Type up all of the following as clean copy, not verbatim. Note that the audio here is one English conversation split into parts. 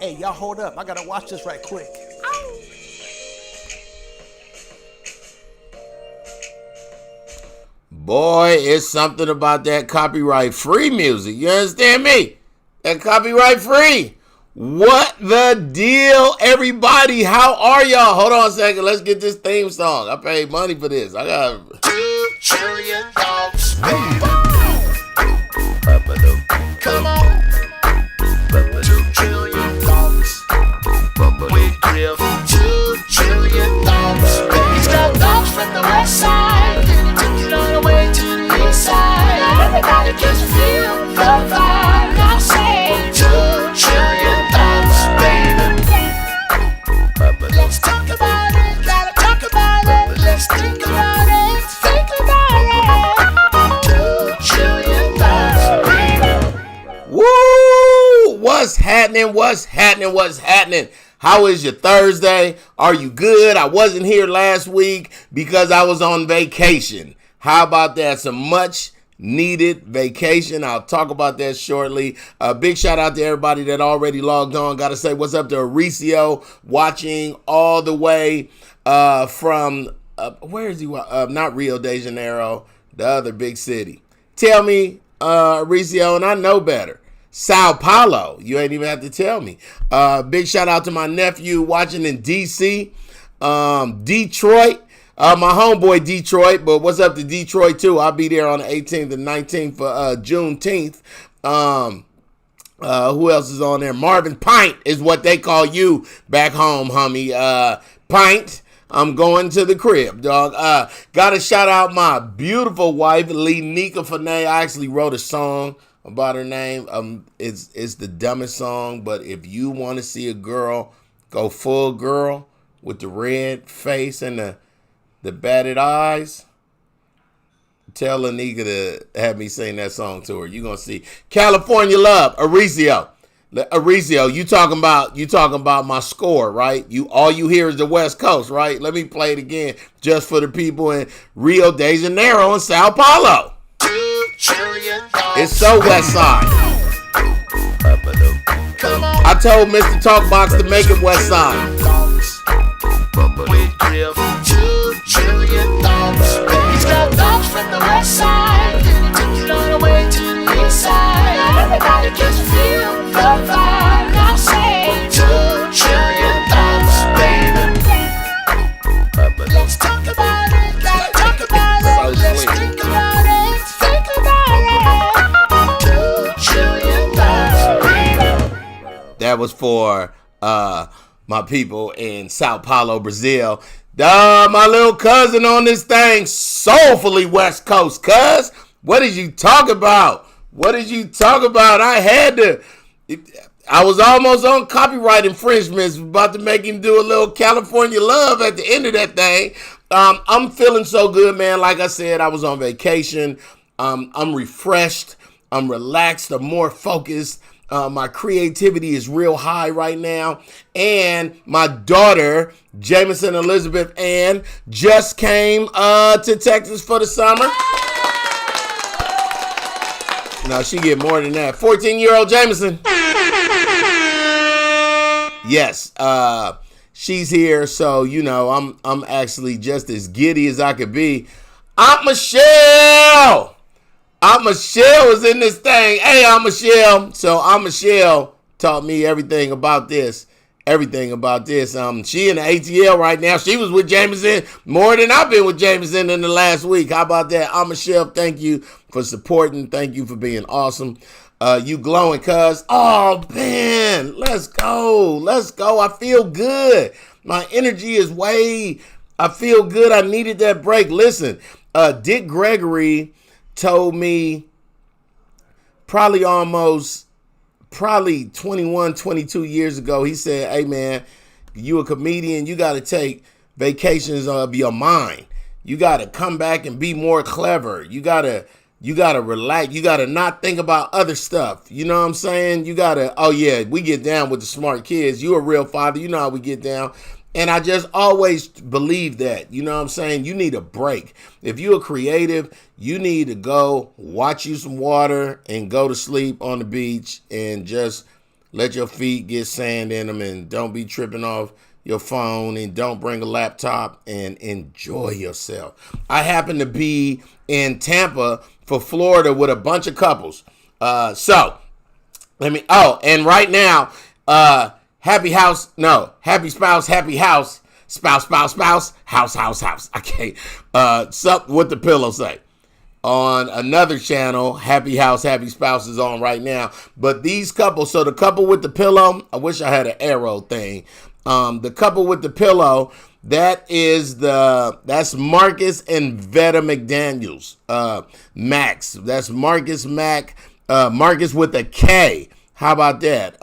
Hey, y'all hold up. I gotta watch this right quick. Boy, it's something about that copyright-free music. You understand me? That copyright-free. What the deal, everybody? How are y'all? Hold on a second. Let's get this theme song. I paid money for this. I got 2 trillion dollars. Come on. 2 trillion dollars. We GRIFF. 2 trillion. What's happening? What's happening? How is your Thursday? Are you good? I wasn't here last week because I was on vacation. How about that? Some much needed vacation. I'll talk about that shortly. A big shout out to everybody that already logged on. Got to say what's up to Mauricio, watching all the way from, where is he? Not Rio de Janeiro, the other big city. Tell me, Mauricio, and I know better. Sao Paulo. You ain't even have to tell me. Big shout out to my nephew watching in D.C., Detroit. My homeboy Detroit, but what's up to Detroit too? I'll be there on the 18th and 19th for Juneteenth. Who else is on there? Marvin Pint is what they call you back home, homie. Pint. I'm going to the crib, dog. Gotta shout out my beautiful wife, Lenika Fanay. I actually wrote a song about her name. It's the dumbest song, but if you want to see a girl go full girl with the red face and the batted eyes, tell Lenika to have me sing that song to her. You're gonna see. California Love, Mauricio. Mauricio, you talking about my score, right? All you hear is the West Coast, right? Let me play it again just for the people in Rio de Janeiro and Sao Paulo. It's so West Side. I told Mr. Talkbox to make it West Side. With GRIFF, 2 trillion thoughts. He's got thoughts from the west side. Took it all the way to the east side. Everybody just feel the vibe. Now say 2 trillion thoughts, baby. Let's talk about it. Gotta talk about it. Let's think about it. Think about it. 2 trillion thoughts, baby. That was for my people in Sao Paulo, Brazil. My little cousin on this thing, soulfully West Coast. Cuz, what did you talk about? What did you talk about? I was almost on copyright infringements, about to make him do a little California Love at the end of that thing. I'm feeling so good, man. Like I said, I was on vacation. I'm refreshed. I'm relaxed. I'm more focused. My creativity is real high right now. And my daughter, Jameson Elizabeth Ann, just came to Texas for the summer. No, she get more than that. 14-year-old Jameson. Yes, she's here. So, you know, I'm actually just as giddy as I could be. Aunt Michelle. Aunt Michelle was in this thing. Hey, Aunt Michelle. So Aunt Michelle taught me everything about this. She in the ATL right now. She was with Jameson more than I've been with Jameson in the last week. How about that? Aunt Michelle, thank you for supporting. Thank you for being awesome. You glowing, cuz. Oh, man. Let's go. I feel good. My energy is I feel good. I needed that break. Listen, Dick Gregory told me probably 21, 22 years ago, he said, hey man, you a comedian, you got to take vacations of your mind. You got to come back and be more clever. You got to relax. You got to not think about other stuff. You know what I'm saying? You got to, oh yeah, we get down with the smart kids. You a real father. You know how we get down. And I just always believe that, you know what I'm saying? You need a break. If you're a creative, you need to go watch you some water and go to sleep on the beach and just let your feet get sand in them and don't be tripping off your phone and don't bring a laptop and enjoy yourself. I happen to be in Tampa for Florida with a bunch of couples. And right now, happy spouse, happy house, spouse, house. Okay. Something what the pillow say. On another channel, Happy House, Happy Spouse is on right now. But these couples, so the couple with the pillow, I wish I had an arrow thing. The couple with the pillow, that's Marcus and Veta McDaniels. Max. That's Marcus Mac. Marcus with a K. How about that?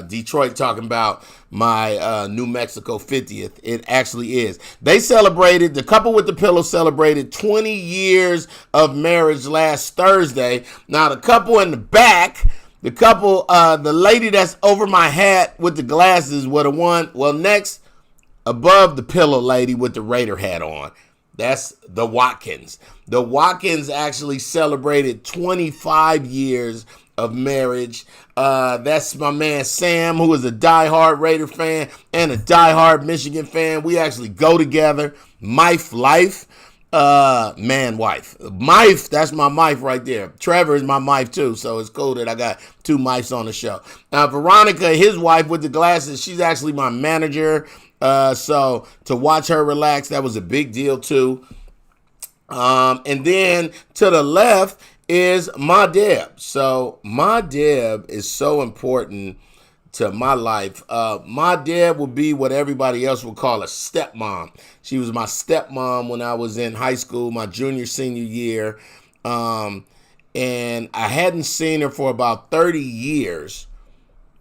Detroit talking about my New Mexico 50th. It actually is. The couple with the pillow celebrated 20 years of marriage last Thursday. Now, the couple in the back, The couple, the lady that's over my hat with the glasses were the one, well, next above the pillow lady with the Raider hat on. That's the Watkins. The Watkins actually celebrated 25 years of marriage. That's my man Sam, who is a diehard Raider fan and a diehard Michigan fan. We actually go together. Mife life. Wife. Mife, that's my Mife right there. Trevor is my Mife too, so it's cool that I got two Mifes on the show. Now, Veronica, his wife with the glasses, she's actually my manager. So to watch her relax, that was a big deal too. And then to the left is my Deb. So my Deb is so important to my life. My Deb would be what everybody else would call a stepmom. She was my stepmom when I was in high school, my junior, senior year. And I hadn't seen her for about 30 years.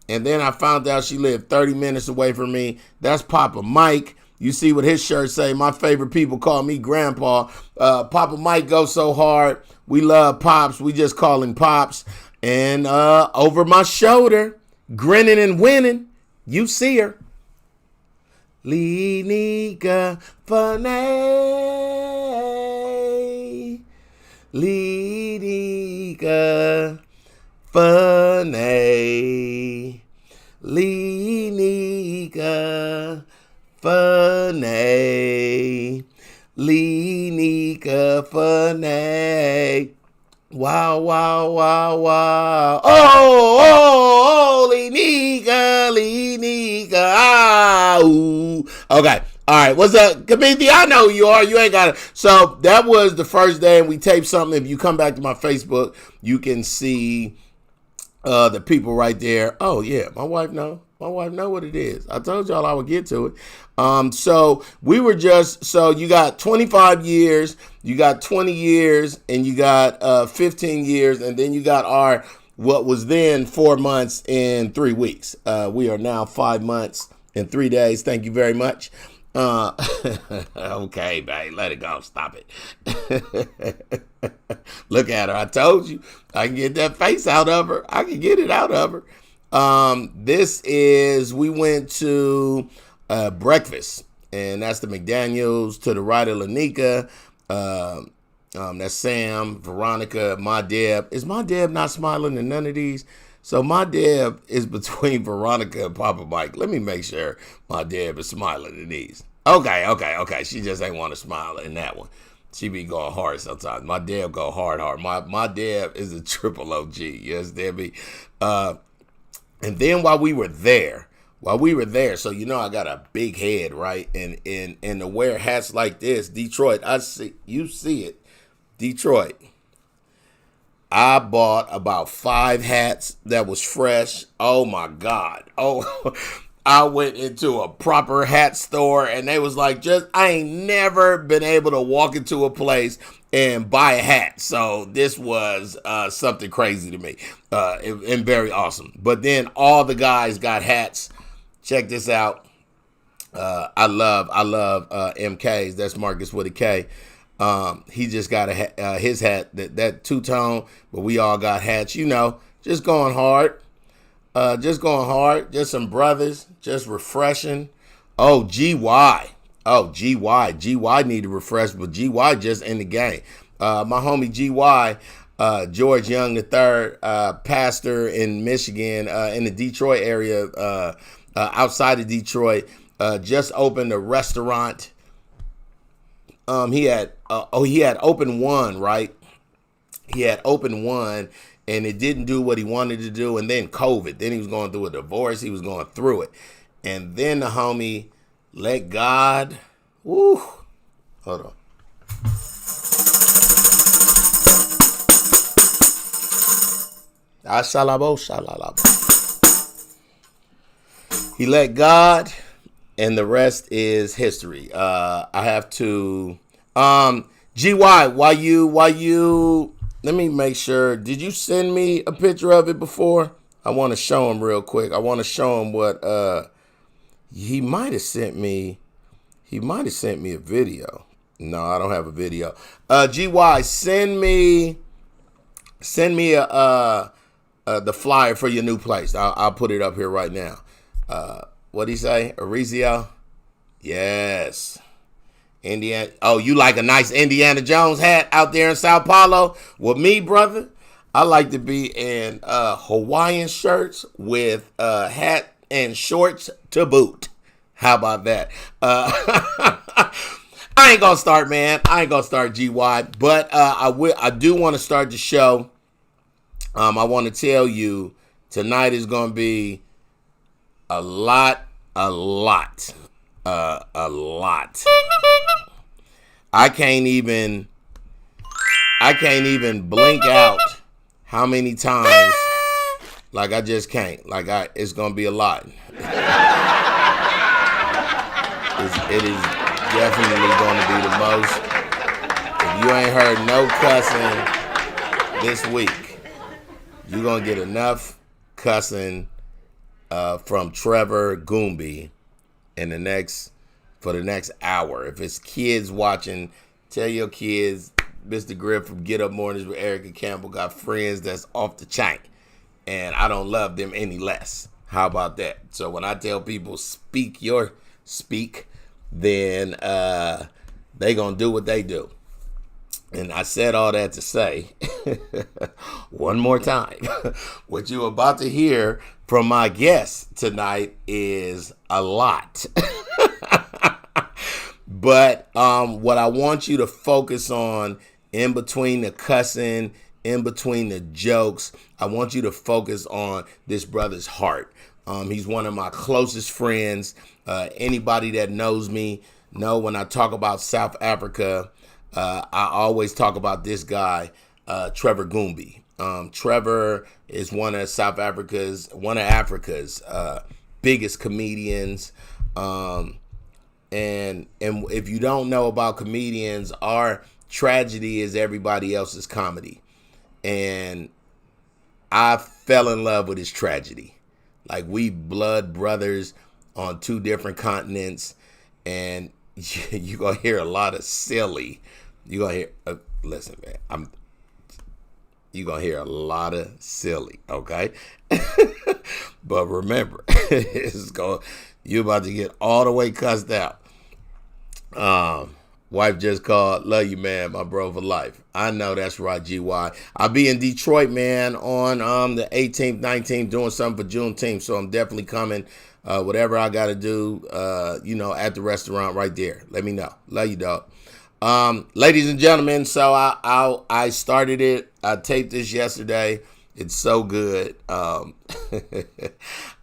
And then I found out she lived 30 minutes away from me. That's Papa Mike. You see what his shirt say. My favorite people call me Grandpa. Papa Mike goes so hard. We love Pops. We just call him Pops. And over my shoulder, grinning and winning, you see her. Linika Fanay. Linika Fanay. Linika Fanay. Linika Fanay. Wow, wow, wow, wow. Oh, Linika. Ah, ooh. Okay. All right. What's up, Kamiti? I know who you are. You ain't got it. So that was the first day, and we taped something. If you come back to my Facebook, you can see the people right there. Oh, yeah. My wife know what it is. I told y'all I would get to it. So we were so you got 25 years, you got 20 years, and you got 15 years, and then you got what was then 4 months and 3 weeks. We are now 5 months and 3 days. Thank you very much. Okay, babe, let it go. Stop it. Look at her. I told you I can get that face out of her. I can get it out of her. We went to breakfast, and that's the McDaniels. To the right of Lanika, that's Sam, Veronica, my Deb. Is my Deb not smiling in none of these? So my Deb is between Veronica and Papa Mike. Let me make sure my Deb is smiling in these. Okay. She just ain't want to smile in that one. She be going hard sometimes. My Deb go hard. My Deb is a triple OG. Yes, Debbie. And then while we were there, so you know I got a big head, right? And to wear hats like this, Detroit, you see it. Detroit. I bought about 5 hats that was fresh. Oh my God. Oh, I went into a proper hat store and they was like, I ain't never been able to walk into a place and buy a hat. So this was something crazy to me and very awesome. But then all the guys got hats. Check this out. I love MK's. That's Marcus with a K. He just got his hat, that two-tone, but we all got hats, just going hard. Just some brothers, just refreshing. Oh, GY. GY need to refresh, but GY just in the game. My homie GY, George Young III, pastor in Michigan, in the Detroit area, outside of Detroit, just opened a restaurant. He had opened one, right? He had opened one, and it didn't do what he wanted to do, and then COVID. Then he was going through a divorce. He was going through it. And then the homie let God, hold on. He let God, and the rest is history. I have to, GY, while you, let me make sure. Did you send me a picture of it before? I want to show him real quick. I want to show him what he might have sent me. He might have sent me a video. No, I don't have a video. GY, send me a the flyer for your new place. I'll put it up here right now. What'd he say? Arizio? Yes. Indiana. Oh, you like a nice Indiana Jones hat out there in Sao Paulo? Well, me, brother, I like to be in Hawaiian shirts with hat and shorts to boot. How about that? I ain't gonna start, man. I ain't gonna start GY, but I do want to start the show. I want to tell you tonight is gonna be a lot. I can't even blink out how many times. Like I just can't. It's gonna be a lot. It is definitely going to be the most. If you ain't heard no cussing this week, you're going to get enough cussing from Trevor Gumbi for the next hour. If it's kids watching, tell your kids, Mr. Griff from Get Up Mornings with Erica Campbell got friends that's off the chain, and I don't love them any less. How about that? So when I tell people speak, then they gonna do what they do. And I said all that to say, one more time, what you're about to hear from my guest tonight is a lot. But what I want you to focus on in between the cussing, in between the jokes, I want you to focus on this brother's heart. He's one of my closest friends. Anybody that knows me know when I talk about South Africa, I always talk about this guy, Trevor Gumbi. Trevor is one of Africa's biggest comedians. And if you don't know about comedians, our tragedy is everybody else's comedy. And I fell in love with his tragedy. Like, we blood brothers on two different continents, and you're going to hear a lot of silly. You're going to hear, listen, man, you're going to hear a lot of silly, okay? But remember, you're about to get all the way cussed out. Wife just called. Love you, man. My bro for life. I know that's right, GY. I'll be in Detroit, man, on the 18th, 19th, doing something for Juneteenth. So I'm definitely coming. Whatever I got to do, at the restaurant right there. Let me know. Love you, dog. Ladies and gentlemen, so I started it. I taped this yesterday. It's so good. I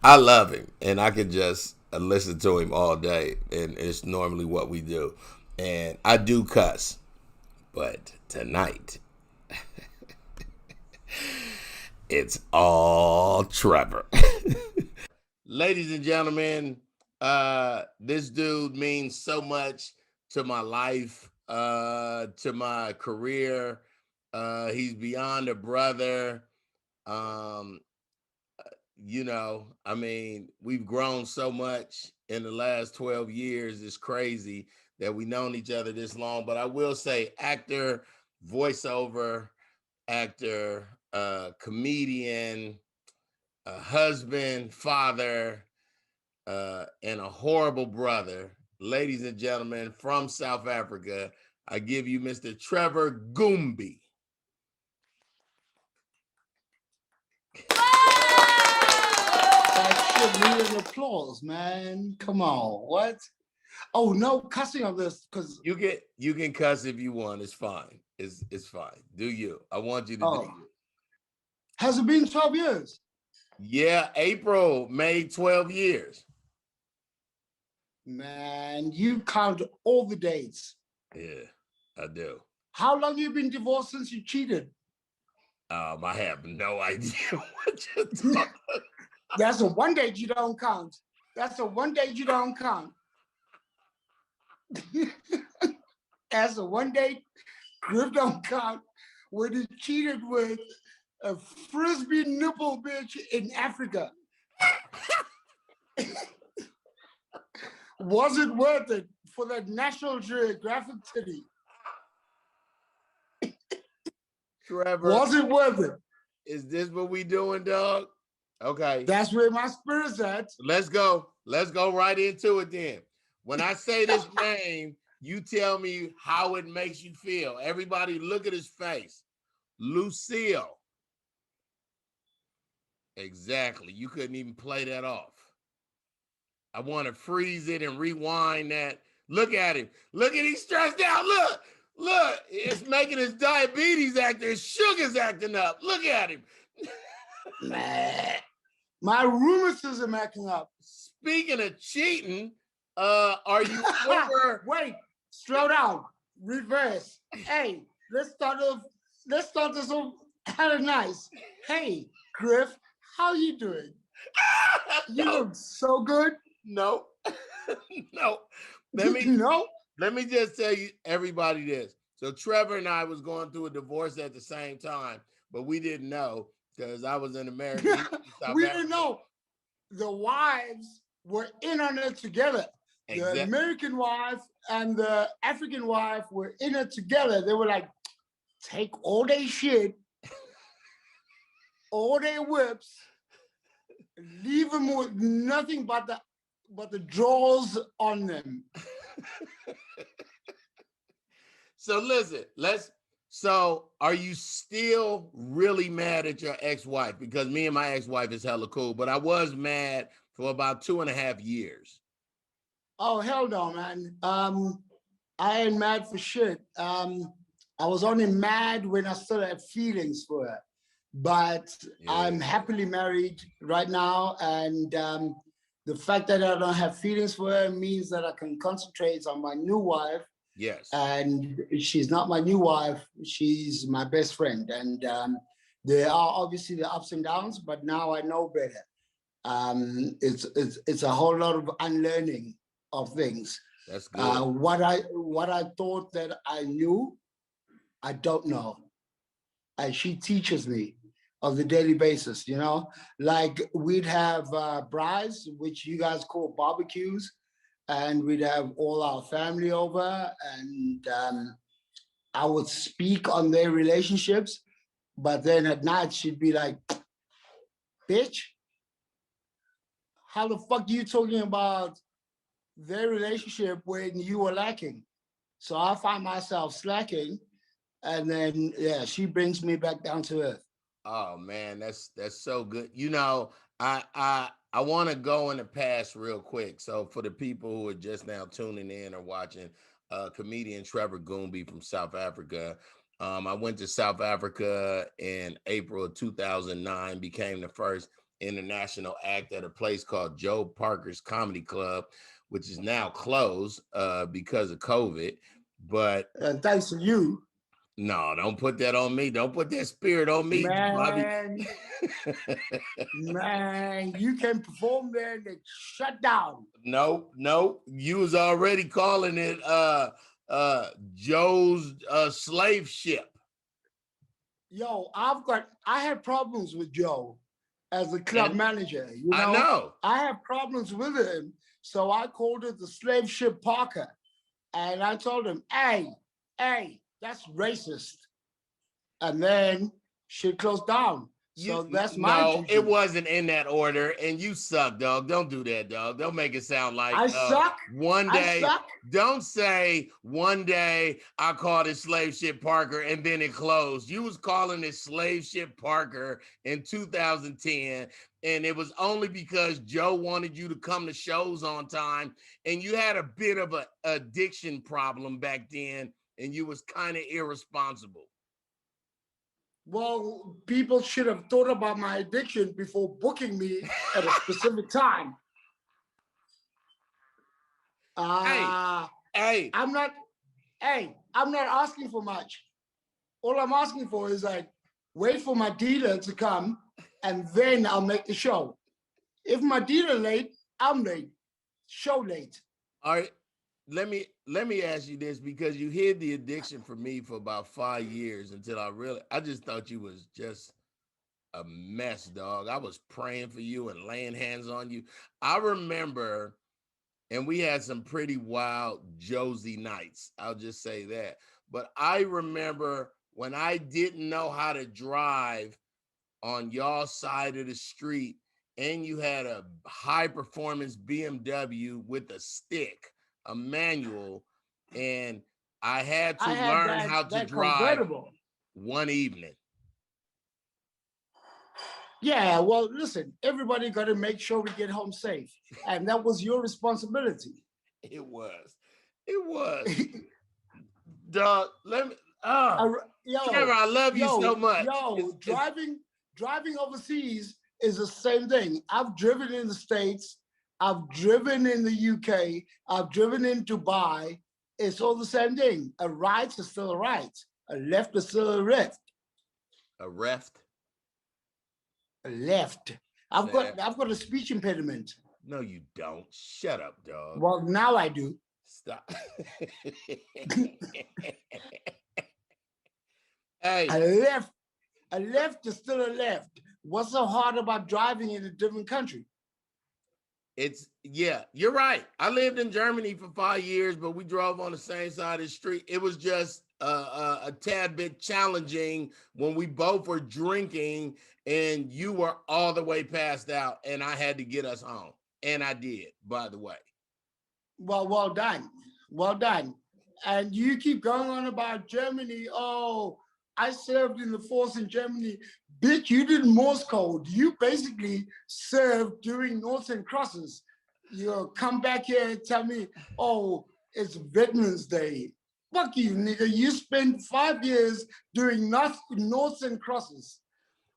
love him, and I could just listen to him all day, and it's normally what we do. And I do cuss, but tonight, it's all Trevor. Ladies and gentlemen, this dude means so much to my life, to my career. He's beyond a brother. We've grown so much in the last 12 years. It's crazy that we've known each other this long. But I will say, actor, voiceover actor, comedian, husband, father, and a horrible brother. Ladies and gentlemen, from South Africa, I give you Mr. Trevor Gumbi. That should need an applause, man. Come on, what? Oh, no cussing on this, because you can cuss if you want. It's fine. It's fine. Do you? I want you to do you. Has it been 12 years? Yeah, April made 12 years. Man, you count all the dates. Yeah, I do. How long have you been divorced since you cheated? I have no idea what you're talking. That's the one date you don't count. That's the one date you don't count. That's the one date Griff don't count when he cheated with a frisbee nipple bitch in Africa. Was it worth it for that National Geographic titty? Trevor, was it worth it? Is this what we doing, dog? Okay. That's where my spirit's at. Let's go. Let's go right into it then. When I say this name, you tell me how it makes you feel. Everybody look at his face. Lucille. Exactly. You couldn't even play that off. I want to freeze it and rewind that. Look at him. Look at he's stressed out. Look. It's making his diabetes act. His sugar's acting up. Look at him. My rheumatism acting up. Speaking of cheating, are you over? Wait, slow down. Reverse. Hey, let's start this off kind of nice. Hey, Griff, how you doing? You look so good. No. No. Let me just tell you everybody this. So Trevor and I was going through a divorce at the same time, but we didn't know because I was in America. We didn't know. The wives were in on it together. Exactly. The American wife and the African wife were in it together. They were like, take all their shit, all their whips, leave them with nothing but the drawers on them. So listen, so are you still really mad at your ex-wife? Because me and my ex-wife is hella cool, but I was mad for about 2.5 years. Oh, hell no, man. I ain't mad for shit. I was only mad when I still had feelings for her. But yeah. I'm happily married right now. And the fact that I don't have feelings for her means that I can concentrate on my new wife. Yes. And she's not my new wife. She's my best friend. And there are obviously the ups and downs, but now I know better. It's a whole lot of unlearning of things. That's good. What I thought that I knew, I don't know. And she teaches me on the daily basis, you know? Like we'd have brides, which you guys call barbecues, and we'd have all our family over, and I would speak on their relationships, but then at night she'd be like, bitch, how the fuck are you talking about their relationship when you were lacking? So I find myself slacking, and then yeah, she brings me back down to earth. Oh man, that's so good. You know, I want to go in the past real quick. So for the people who are just now tuning in or watching, comedian Trevor Gumbi from South Africa. I went to South Africa in April of 2009, became the first international act at a place called Joe Parker's Comedy Club, which is now closed because of COVID. But thanks to you. No, don't put that on me. Don't put that spirit on me, man. Bobby. Man, you can perform there and they shut down. No, you was already calling it Joe's slave ship. Yo, I had problems with Joe as a club manager. You know? I know. I have problems with him. So I called it the slave ship Parker. And I told him, hey, that's racist. And then shit closed down. So that's my teaching. It wasn't in that order. And you suck, dog. Don't do that, dog. Don't make it sound like I suck. One day. I suck. Don't say one day I called it slave ship Parker and then it closed. You was calling it slave ship Parker in 2010. And it was only because Joe wanted you to come to shows on time. And you had a bit of an addiction problem back then. And you was kind of irresponsible. Well, people should have thought about my addiction before booking me at a specific time. Hey. I'm not asking for much. All I'm asking for is like, wait for my dealer to come and then I'll make the show. If my dealer late, I'm late. Show late. All right. Let me ask you this, because you hid the addiction from me for about 5 years until I just thought you was just a mess, dog. I was praying for you and laying hands on you. I remember, and we had some pretty wild Josie nights. I'll just say that. But I remember when I didn't know how to drive on y'all side of the street, and you had a high performance BMW with a stick, a manual, and I had to learn how to drive one evening. Yeah, well, listen, everybody got to make sure we get home safe. And that was your responsibility. It was. Dog, let me, yo, Trevor, I love you so much. Driving overseas is the same thing. I've driven in the States. I've driven in the UK. I've driven in Dubai. It's all the same thing. A right is still a right. A left is still a left. A left? A left. I've got a speech impediment. No, you don't. Shut up, dog. Well, now I do. Stop. Hey. A left is still a left. What's so hard about driving in a different country? Yeah, you're right. I lived in Germany for 5 years, but we drove on the same side of the street. It was just a tad bit challenging when we both were drinking and you were all the way passed out and I had to get us home. And I did, by the way. Well done. Well done. And you keep going on about Germany. Oh, I served in the force in Germany. Bitch, you did Morse code. You basically served during noughts and crosses. You come back here and tell me, oh, it's Veterans Day. Fuck you, nigga. You spent 5 years doing noughts and crosses.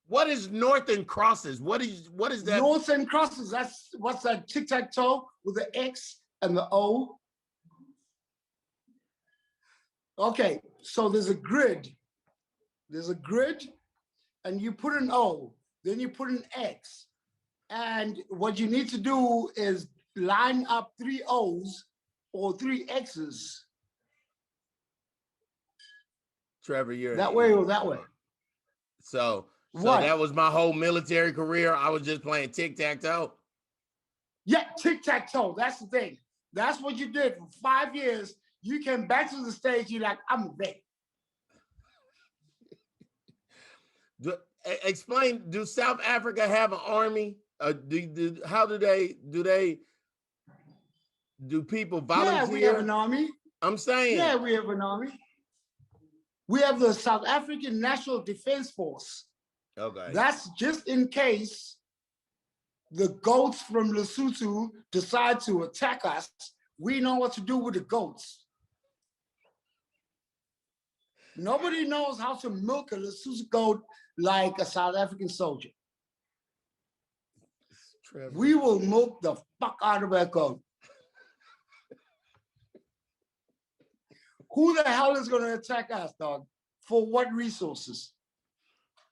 What is North and crosses? What is that? Noughts and crosses. That's what's that tic-tac-toe with the X and the O. Okay, so there's a grid. There's a grid, and you put an O, then you put an X. And what you need to do is line up 3 O's or 3 X's. Trevor, you're that way or that way. So that was my whole military career. I was just playing tic-tac-toe. Yeah, tic-tac-toe. That's the thing. That's what you did for 5 years. You came back to the States. You're like, I'm a vet. Explain. Do South Africa have an army? Do people volunteer? Yeah, we have an army. I'm saying. Yeah, we have an army. We have the South African National Defense Force. Okay. That's just in case the goats from Lesotho decide to attack us. We know what to do with the goats. Nobody knows how to milk a Lesotho goat like a South African soldier. Trevor. We will milk the fuck out of that goat. Who the hell is going to attack us, dog? For what resources?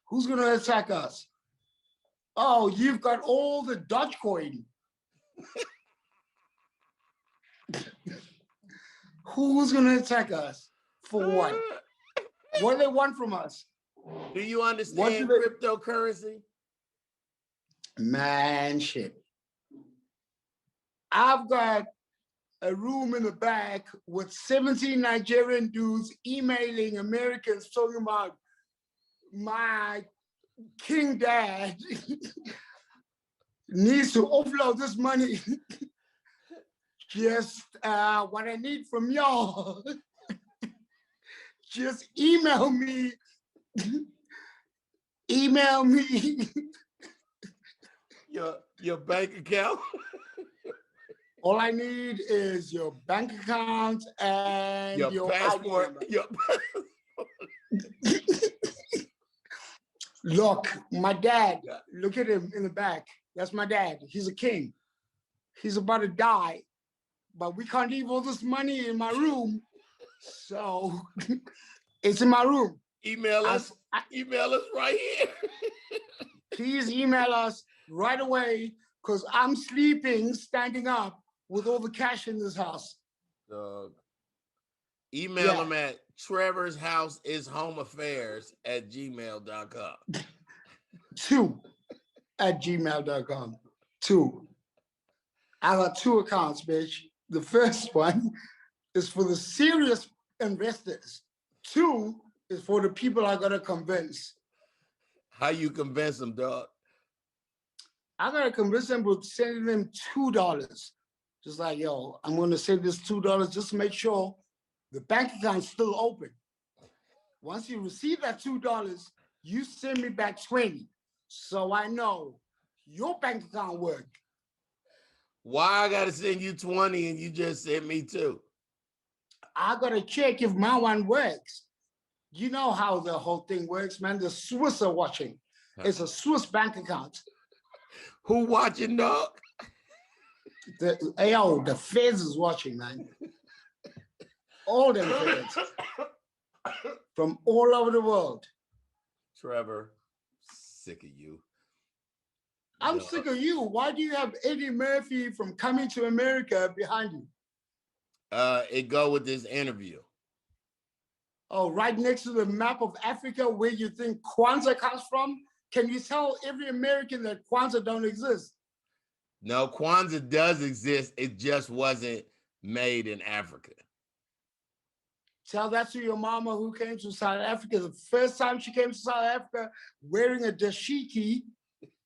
Who's going to attack us? Oh, you've got all the Dogecoin. Who's going to attack us? For what? What do they want from us? Do you understand cryptocurrency? Man, shit. I've got a room in the back with 17 Nigerian dudes emailing Americans talking about my king dad needs to offload this money. Just what I need from y'all. Just email me. Email me. Your bank account. All I need is your bank account and your passport. Look, my dad, look at him in the back. That's my dad. He's a king. He's about to die, but we can't leave all this money in my room. So it's in my room. Email us right here. Please email us right away because I'm sleeping, standing up with all the cash in this house. Email them at trevorshouseishomeaffairs@gmail.com. 2@gmail.com. 2. I got 2 accounts, bitch. The first one is for the serious investors. 2 is for the people I gotta convince. How you convince them, dog? I gotta convince them with sending them $2. Just like, yo, I'm gonna send this $2 just to make sure the bank account's still open. Once you receive that $2, you send me back 20. So I know your bank account worked. Why I gotta send you 20 and you just sent me 2? I gotta check if my one works. You know how the whole thing works, man. The Swiss are watching. It's a Swiss bank account. Who watching, dog? The feds is watching, man. All them feds from all over the world. Trevor, sick of you. I'm sick of you. Why do you have Eddie Murphy from Coming to America behind you? It go with this interview. Oh, right next to the map of Africa where you think Kwanzaa comes from? Can you tell every American that Kwanzaa don't exist? No, Kwanzaa does exist. It just wasn't made in Africa. Tell that to your mama who came to South Africa. The first time she came to South Africa wearing a dashiki,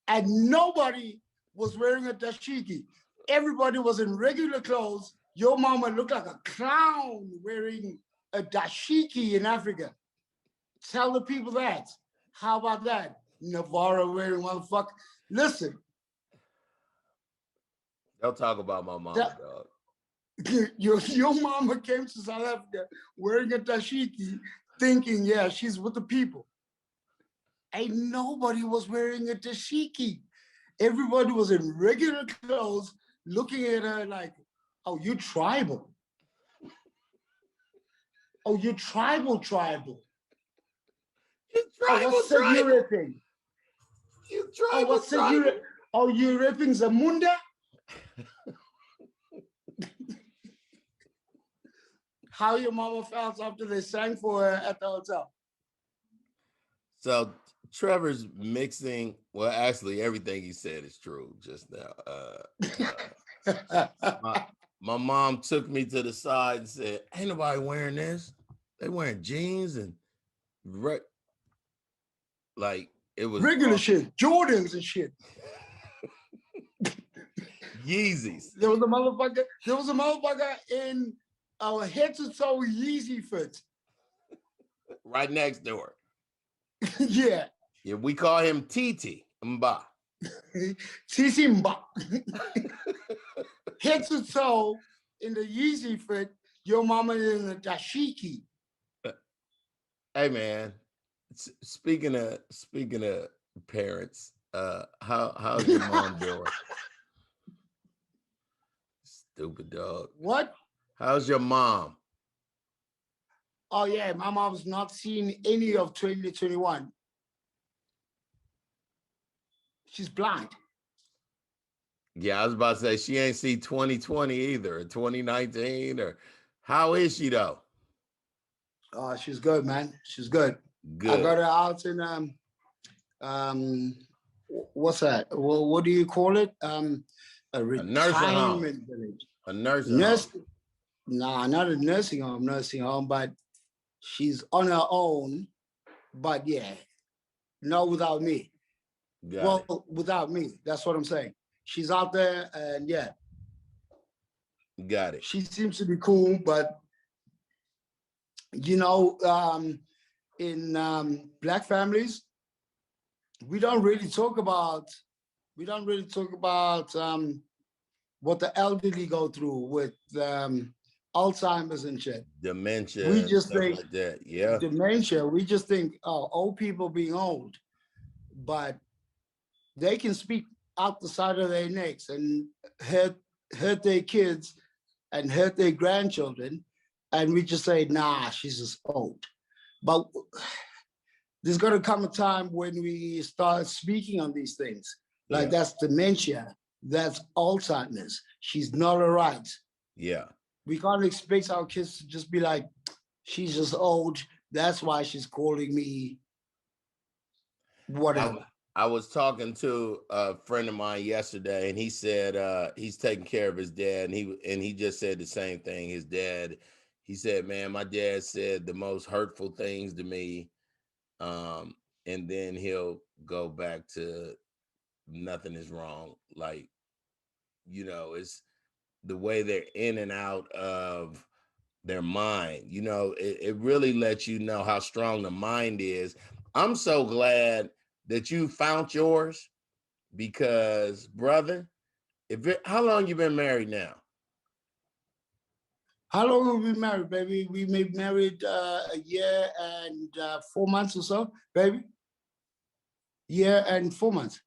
and nobody was wearing a dashiki. Everybody was in regular clothes. Your mama looked like a clown wearing a dashiki in Africa. Tell the people that. How about that? Navarro wearing motherfucker. Listen. Don't talk about my mama, dog. Your mama came to South Africa wearing a dashiki, thinking, yeah, she's with the people. Ain't nobody was wearing a dashiki. Everybody was in regular clothes, looking at her like, oh, you tribal. Oh, you tribal. You tribal, oh, what's you ripping? You tribal, you ripping Zamunda? How your mama felt after they sang for her at the hotel? So Trevor's mixing. Well, actually, everything he said is true just now. My mom took me to the side and said, "Ain't nobody wearing this. They wearing jeans and like it was regular shit, Jordans and shit." Yeezys. There was a motherfucker in our head to toe Yeezy fit. Right next door. Yeah. Yeah, we call him Titi Mba. Titi Mba. Head to toe in the Yeezy fit. Your mama in the dashiki. Hey man, speaking of parents, how's your mom doing? Stupid dog. What? How's your mom? Oh yeah, my mom's not seen any of 2021. She's blind. Yeah, I was about to say she ain't see 2020 either, or 2019, or how is she though? Oh, she's good, man. She's good. Good. I got her out in what's that? Well, what do you call it? A retirement village. A nursing home. Nah, not a nursing home, but she's on her own. But yeah, no, without me. Without me. That's what I'm saying. She's out there, and yeah. Got it. She seems to be cool, but you know, in Black families, we don't really talk about what the elderly go through with Alzheimer's and shit. Dementia. We just think like that. Yeah. Dementia. We just think, oh, old people being old, but they can speak out the side of their necks and hurt their kids and hurt their grandchildren, and we just say, nah, she's just old. But there's going to come a time when we start speaking on these things. Like that's dementia, that's Alzheimer's. She's not all right. Yeah. We can't expect our kids to just be like, she's just old. That's why she's calling me whatever. I was talking to a friend of mine yesterday, and he said he's taking care of his dad, and he just said the same thing. His dad, he said, man, my dad said the most hurtful things to me. And then he'll go back to nothing is wrong. Like, you know, it's the way they're in and out of their mind. You know, it really lets you know how strong the mind is. I'm so glad that you found yours because, brother, how long you been married now? How long have we been married, baby? We been married a year and 4 months or so, baby. Year and 4 months.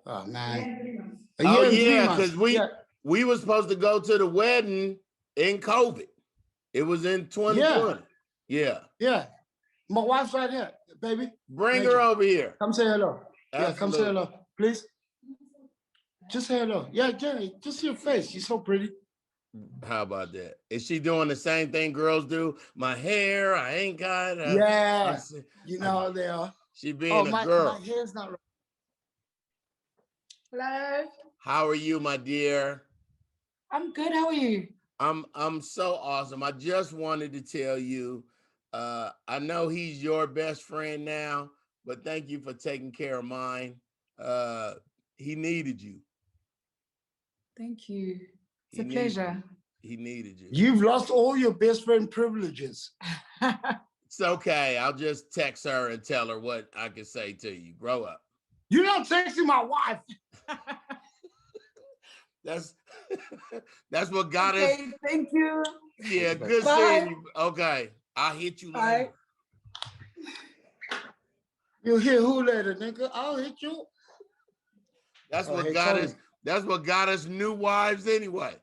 Oh man. A year and 3 months. Because we were supposed to go to the wedding in COVID. It was in 2020. Yeah. Yeah. My wife's right here, baby. Bring her over here. Come say hello. Absolutely. Yeah, come say hello, please. Just say hello. Yeah, just your face. She's so pretty. How about that? Is she doing the same thing girls do? My hair, I ain't got. Yeah, you know they are. She being a girl. My hair's not right. Hello. How are you, my dear? I'm good. How are you? I'm so awesome. I just wanted to tell you, I know he's your best friend now, but thank you for taking care of mine. He needed you. Thank you. It's a pleasure. He needed you. You've lost all your best friend privileges. It's okay. I'll just text her and tell her what I can say to you. Grow up. You're not texting my wife. That's what got us. Thank you. Yeah, good seeing you. Okay, I'll hit you later. You'll hit who later, nigga? I'll hit you. That's what got us. That's what got us new wives anyway.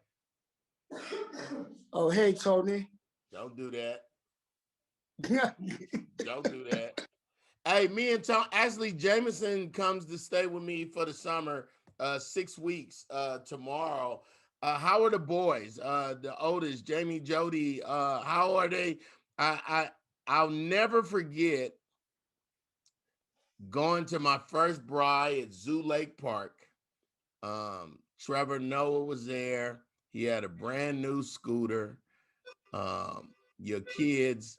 Oh, hey, Tony. Don't do that. Don't do that. Hey, me and Tom, Ashley Jameson comes to stay with me for the summer, 6 weeks tomorrow. How are the boys? The oldest, Jamie, Jody, how are they? I'll never forget going to my first bride at Zoo Lake Park. Trevor Noah was there. He had a brand new scooter. Your kids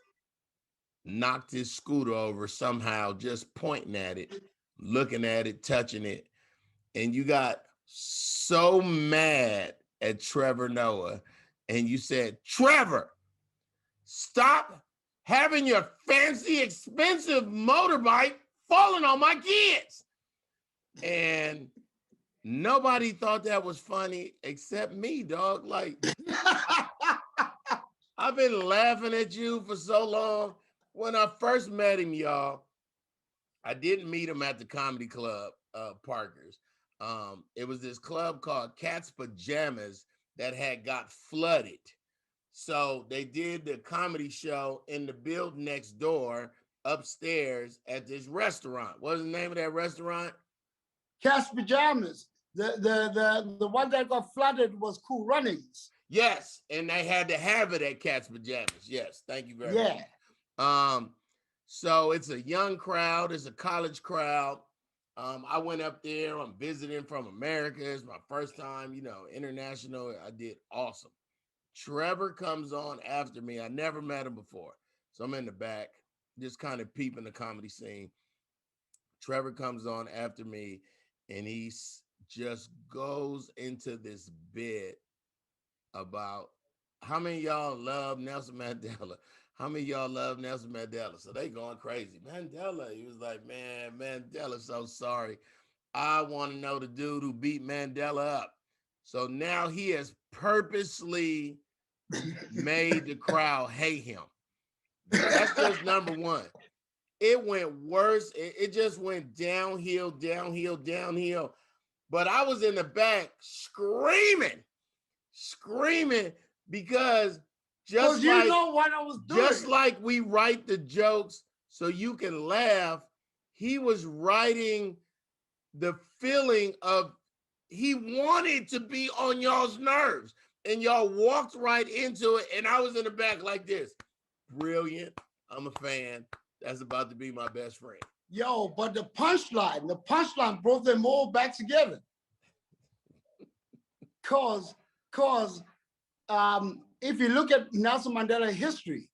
knocked his scooter over somehow, just pointing at it, looking at it, touching it. And you got so mad at Trevor Noah. And you said, Trevor, stop having your fancy, expensive motorbike falling on my kids. And nobody thought that was funny except me, dog. Like, I've been laughing at you for so long. When I first met him, y'all, I didn't meet him at the comedy club, Parker's. It was this club called Cat's Pajamas that had got flooded. So they did the comedy show in the building next door upstairs at this restaurant. What's the name of that restaurant? Cat's Pajamas. The one that got flooded was Cool Runnings. Yes, and they had to have it at Cat's Pajamas. Yes, thank you very much. So it's a young crowd, it's a college crowd. I went up there, I'm visiting from America. It's my first time, you know, international. I did awesome. Trevor comes on after me. I never met him before. So I'm in the back, just kind of peeping the comedy scene. Trevor comes on after me, and he just goes into this bit about how many of y'all love Nelson Mandela? How many of y'all love Nelson Mandela? So they going crazy. Mandela, he was like, man, Mandela's so sorry. I want to know the dude who beat Mandela up. So now he has purposely made the crowd hate him. That's just number one. It went worse. It just went downhill, downhill, downhill. But I was in the back screaming because just you like, know what I was doing. Just like we write the jokes so you can laugh, he was writing the feeling of he wanted to be on y'all's nerves, and y'all walked right into it, and I was in the back like this. Brilliant. I'm a fan. That's about to be my best friend. Yo, but the punchline brought them all back together. Cause if you look at Nelson Mandela history,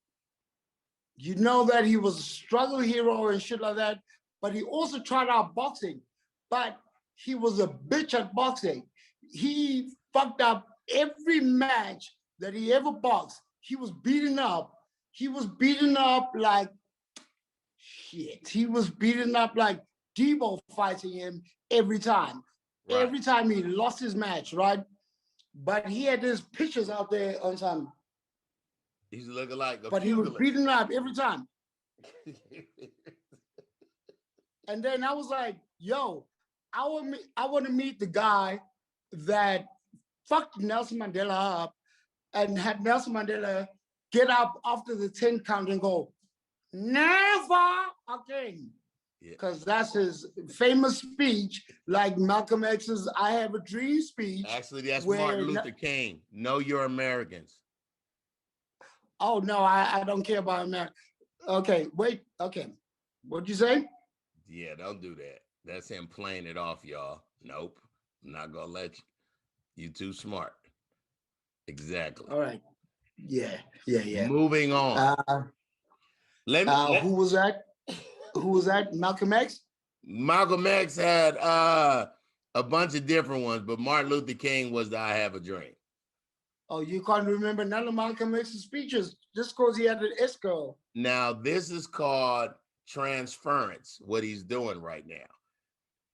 you know that he was a struggle hero and shit like that. but he also tried out boxing, but he was a bitch at boxing. He fucked up every match that he ever boxed. He was beaten up. He was beaten up like shit. He was beaten up like Debo fighting him every time. Right. Every time he lost his match, right? But he had his pictures out there on some. He's looking like a But he was pugilist. beaten up every time. And then I was like, yo, I want to meet the guy that fucked Nelson Mandela up and had Nelson Mandela get up after the 10 count and go, never again. Because that's his famous speech, like Malcolm X's I Have a Dream speech. Actually, that's where Martin Luther King. Know your Americans. Oh, no, I don't care about America. Okay, wait, okay. What'd you say? Yeah, don't do that. That's him playing it off, y'all. Nope, I'm not gonna let you. You too smart. Exactly. All right. Yeah. Moving on. Who was that? Who was that? Malcolm X? Malcolm X had a bunch of different ones, but Martin Luther King was the I Have a Dream. Oh, you can't remember none of Malcolm X's speeches just because he had an escrow. Now, this is called transference, what he's doing right now.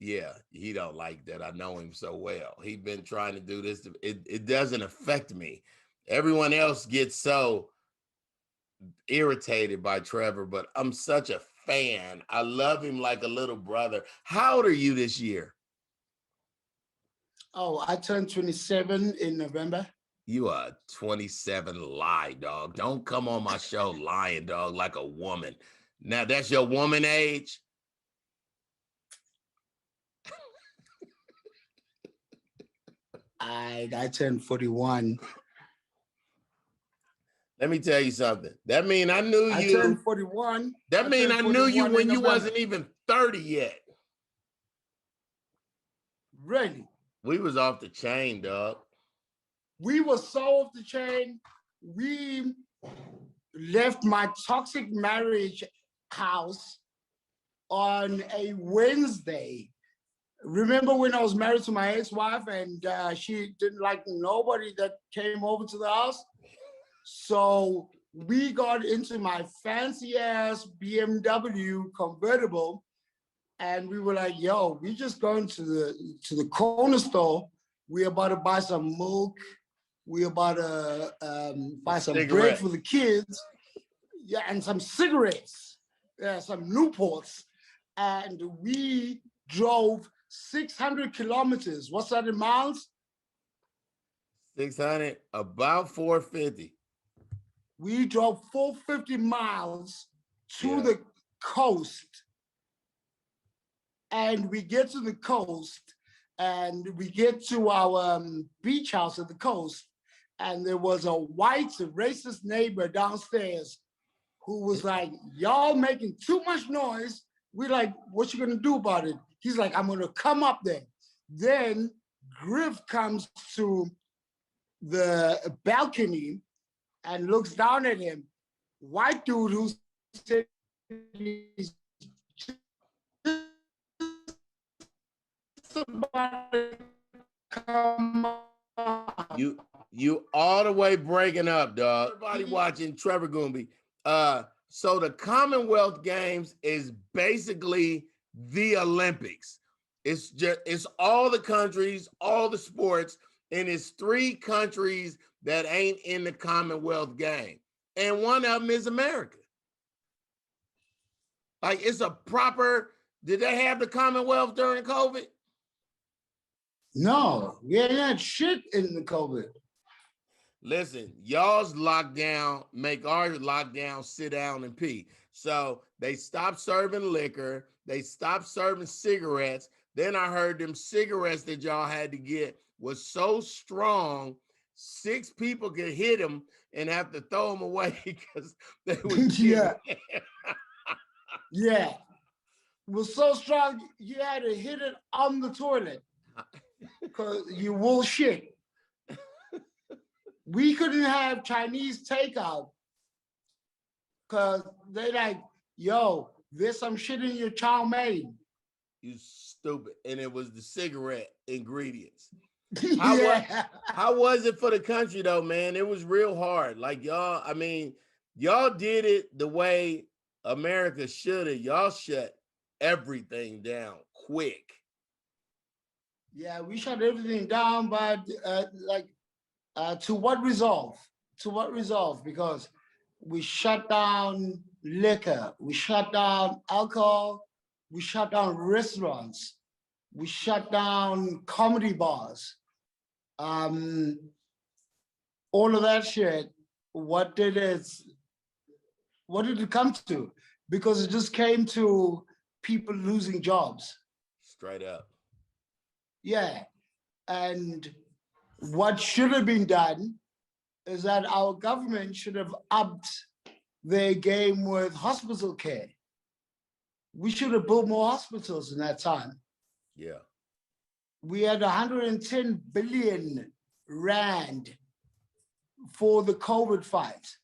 Yeah, he don't like that. I know him so well. He's been trying to do this. It doesn't affect me. Everyone else gets so irritated by Trevor, but I'm such a fan. I love him like a little brother. How old are you this year? Oh, I turned 27 in November. You are 27. Lie, dog. Don't come on my show lying, dog, like a woman. Now, that's your woman age? I turned 41. Let me tell you something. That mean I knew I you. turned 41. That mean I knew you when you wasn't even 30 yet. Really? We was off the chain, dog. We were so off the chain. We left my toxic marriage house on a Wednesday. Remember when I was married to my ex-wife and she didn't like nobody that came over to the house? So we got into my fancy ass BMW convertible and we were like, yo, we just going to the corner store. We're about to buy some milk. We're about to buy some bread for the kids. Yeah, and some cigarettes. Yeah, some Newports. And we drove 600 kilometers. What's that in miles? 600, about 450. We drove 450 miles to the coast. And we get to the coast and we get to our beach house at the coast. And there was a white racist neighbor downstairs who was like, y'all making too much noise. We're like, what you gonna do about it? He's like, I'm gonna come up there. Then Griff comes to the balcony and looks down at him. White dude who said he's come on. You all the way breaking up, dog. Everybody watching Trevor Gumbi. So the Commonwealth Games is basically the Olympics. It's all the countries, all the sports, and it's 3 countries that ain't in the Commonwealth game. And one of them is America. Like it's a proper, did they have the Commonwealth during COVID? No, we ain't had shit in the COVID. Listen, y'all's lockdown make our lockdown sit down and pee. So they stopped serving liquor. They stopped serving cigarettes. Then I heard them cigarettes that y'all had to get was so strong, 6 people could hit them and have to throw them away because they was Yeah. Yeah. It was so strong, you had to hit it on the toilet because you will shit. We couldn't have Chinese takeout because they like, yo, there's some shit in your chow mein. You stupid. And it was the cigarette ingredients. Yeah. How was it for the country though, man? It was real hard. Like y'all, I mean, y'all did it the way America should have. Y'all shut everything down quick. Yeah, we shut everything down, but to what resolve? To what resolve? Because we shut down liquor, we shut down alcohol, we shut down restaurants, we shut down comedy bars. All of that shit, what did it come to? Because it just came to people losing jobs. Straight up. Yeah. And what should have been done is that our government should have upped their game with hospital care. We should have built more hospitals in that time. Yeah. We had 110 billion rand for the COVID fight.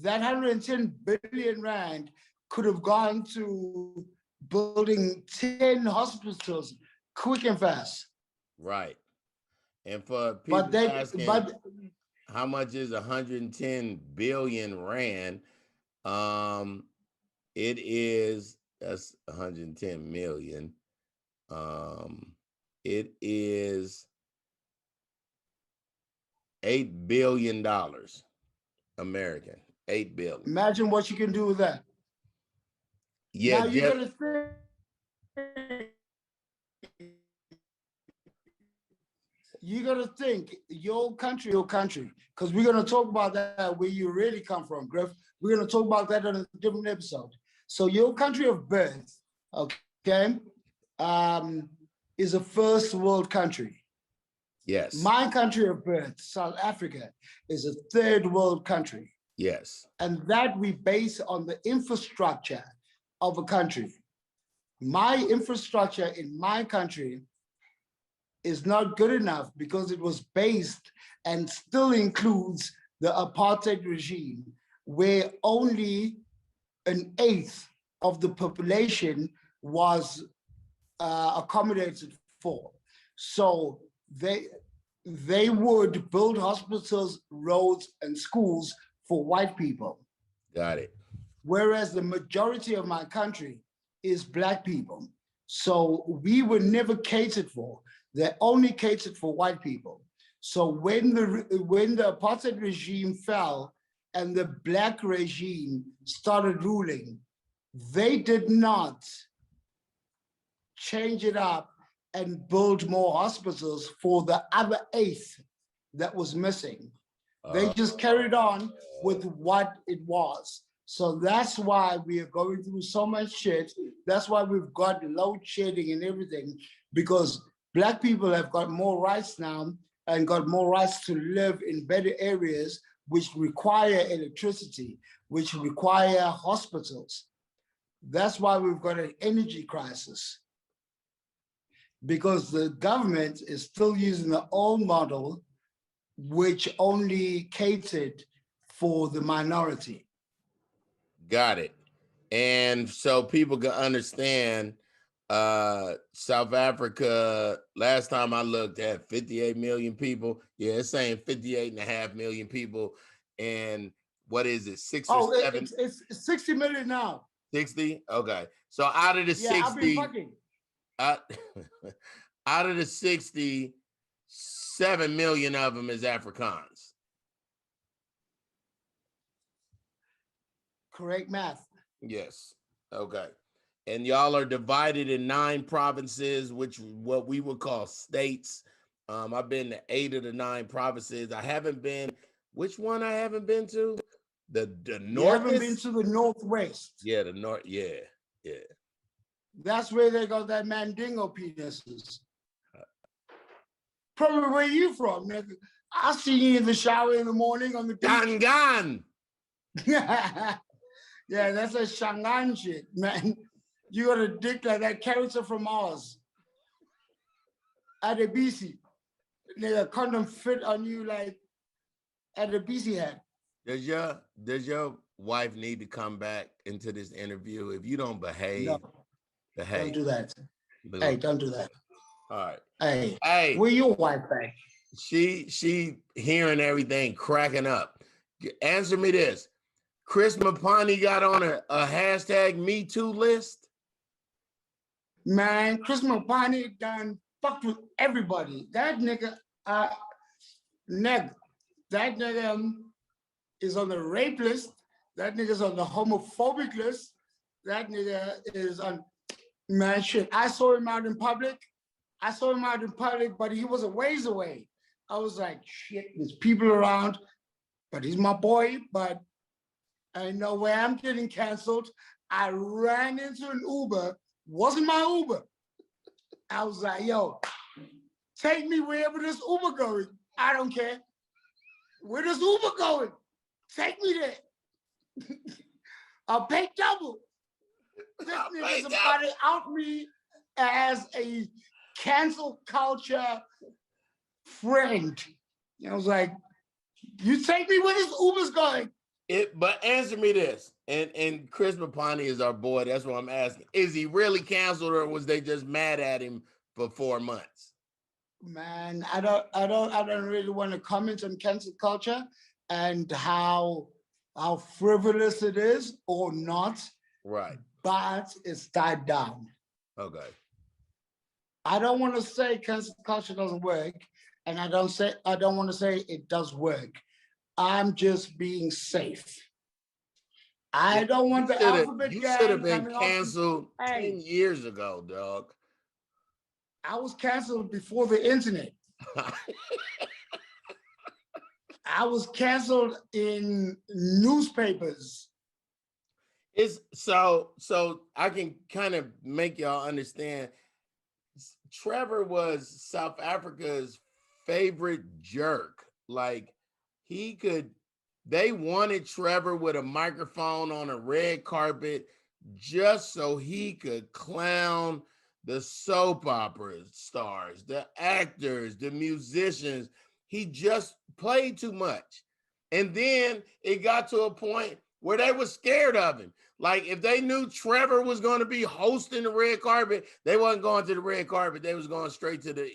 That 110 billion rand could have gone to building 10 hospitals quick and fast. Right. And for people asking, but how much is 110 billion rand? It is, that's 110 million. It is $8 billion American. 8 billion. imagine what you can do with that. Yeah, now you Jeff, gotta think your country, because we're gonna talk about that where you really come from, Griff. We're gonna talk about that on a different episode. So your country of birth, okay, is a first world country. yes. My country of birth, South Africa, is a third world country. Yes. And that we base on the infrastructure of a country. My infrastructure in my country is not good enough because it was based and still includes the apartheid regime, where only 1/8 of the population was accommodated for. So they would build hospitals, roads, and schools for white people. Got it. Whereas the majority of my country is Black people. So we were never catered for. They're only catered for white people. So when the apartheid regime fell and the Black regime started ruling, they did not change it up and build more hospitals for the other 1/8 that was missing. They just carried on with what it was. So that's why we are going through so much shit. That's why we've got load shedding and everything, because Black people have got more rights now and got more rights to live in better areas, which require electricity, which require hospitals. That's why we've got an energy crisis, because the government is still using the old model, which only catered for the minority. Got it. And so people can understand, South Africa, last time I looked at 58 million people. Yeah, it's saying 58.5 million people. And what is it, 6 or 7? It's 60 million now. 60? Okay. So out of the 60, I've been fucking. Out of the 60, 7 million of them is Afrikaans. Correct math. Yes. Okay. And y'all are divided in 9 provinces, which what we would call states. I've been to 8 of the 9 provinces. I haven't been, which one I haven't been to? The north. You haven't been to the Northwest. Yeah, the north. Yeah. That's where they got that mandingo penises. Probably where you from, nigga. I see you in the shower in the morning on the beach. Gangan. Yeah, that's a Shangan shit, man. You got a dick like that character from Oz. Adebisi. Nigga, condom fit on you like Adebisi had. Does your wife need to come back into this interview. If you don't behave, No, behave. don't do that. Look, Hey, don't do that. all right. Hey, Hey, where your wife at? she hearing everything, cracking up. Answer me this. Chris Mapani got on a hashtag Me Too list. Man, Chris Mapani done fucked with everybody. That nigga, that nigga is on the rape list. That nigga's on the homophobic list. That nigga is on, man, shit. I saw him out in public. But he was a ways away. I was like, shit, there's people around, but he's my boy. But I know where I'm getting canceled. I ran into an Uber, wasn't my Uber. I was like, yo, take me wherever this Uber going. I don't care. Where this Uber going? Take me there. I'll pay double. This nigga's about to out me as a cancel culture friend. I was like, you take me where this Uber's going. But answer me this, and Chris Mapani is our boy. That's what I'm asking. Is he really canceled, or was they just mad at him for 4 months? Man, I don't really want to comment on cancel culture and how frivolous it is or not. Right. But it's died down. Okay. I don't want to say cancel culture doesn't work, and I don't want to say it does work. I'm just being safe. I don't want the alphabet gang. You should have been coming canceled off. 10 years ago, dog. I was canceled before the internet. I was canceled in newspapers. It's so I can kind of make y'all understand. Trevor was South Africa's favorite jerk. Like they wanted Trevor with a microphone on a red carpet just so he could clown the soap opera stars, the actors, the musicians. He just played too much. And then it got to a point where they were scared of him. Like if they knew Trevor was going to be hosting the red carpet, they wasn't going to the red carpet. They was going straight to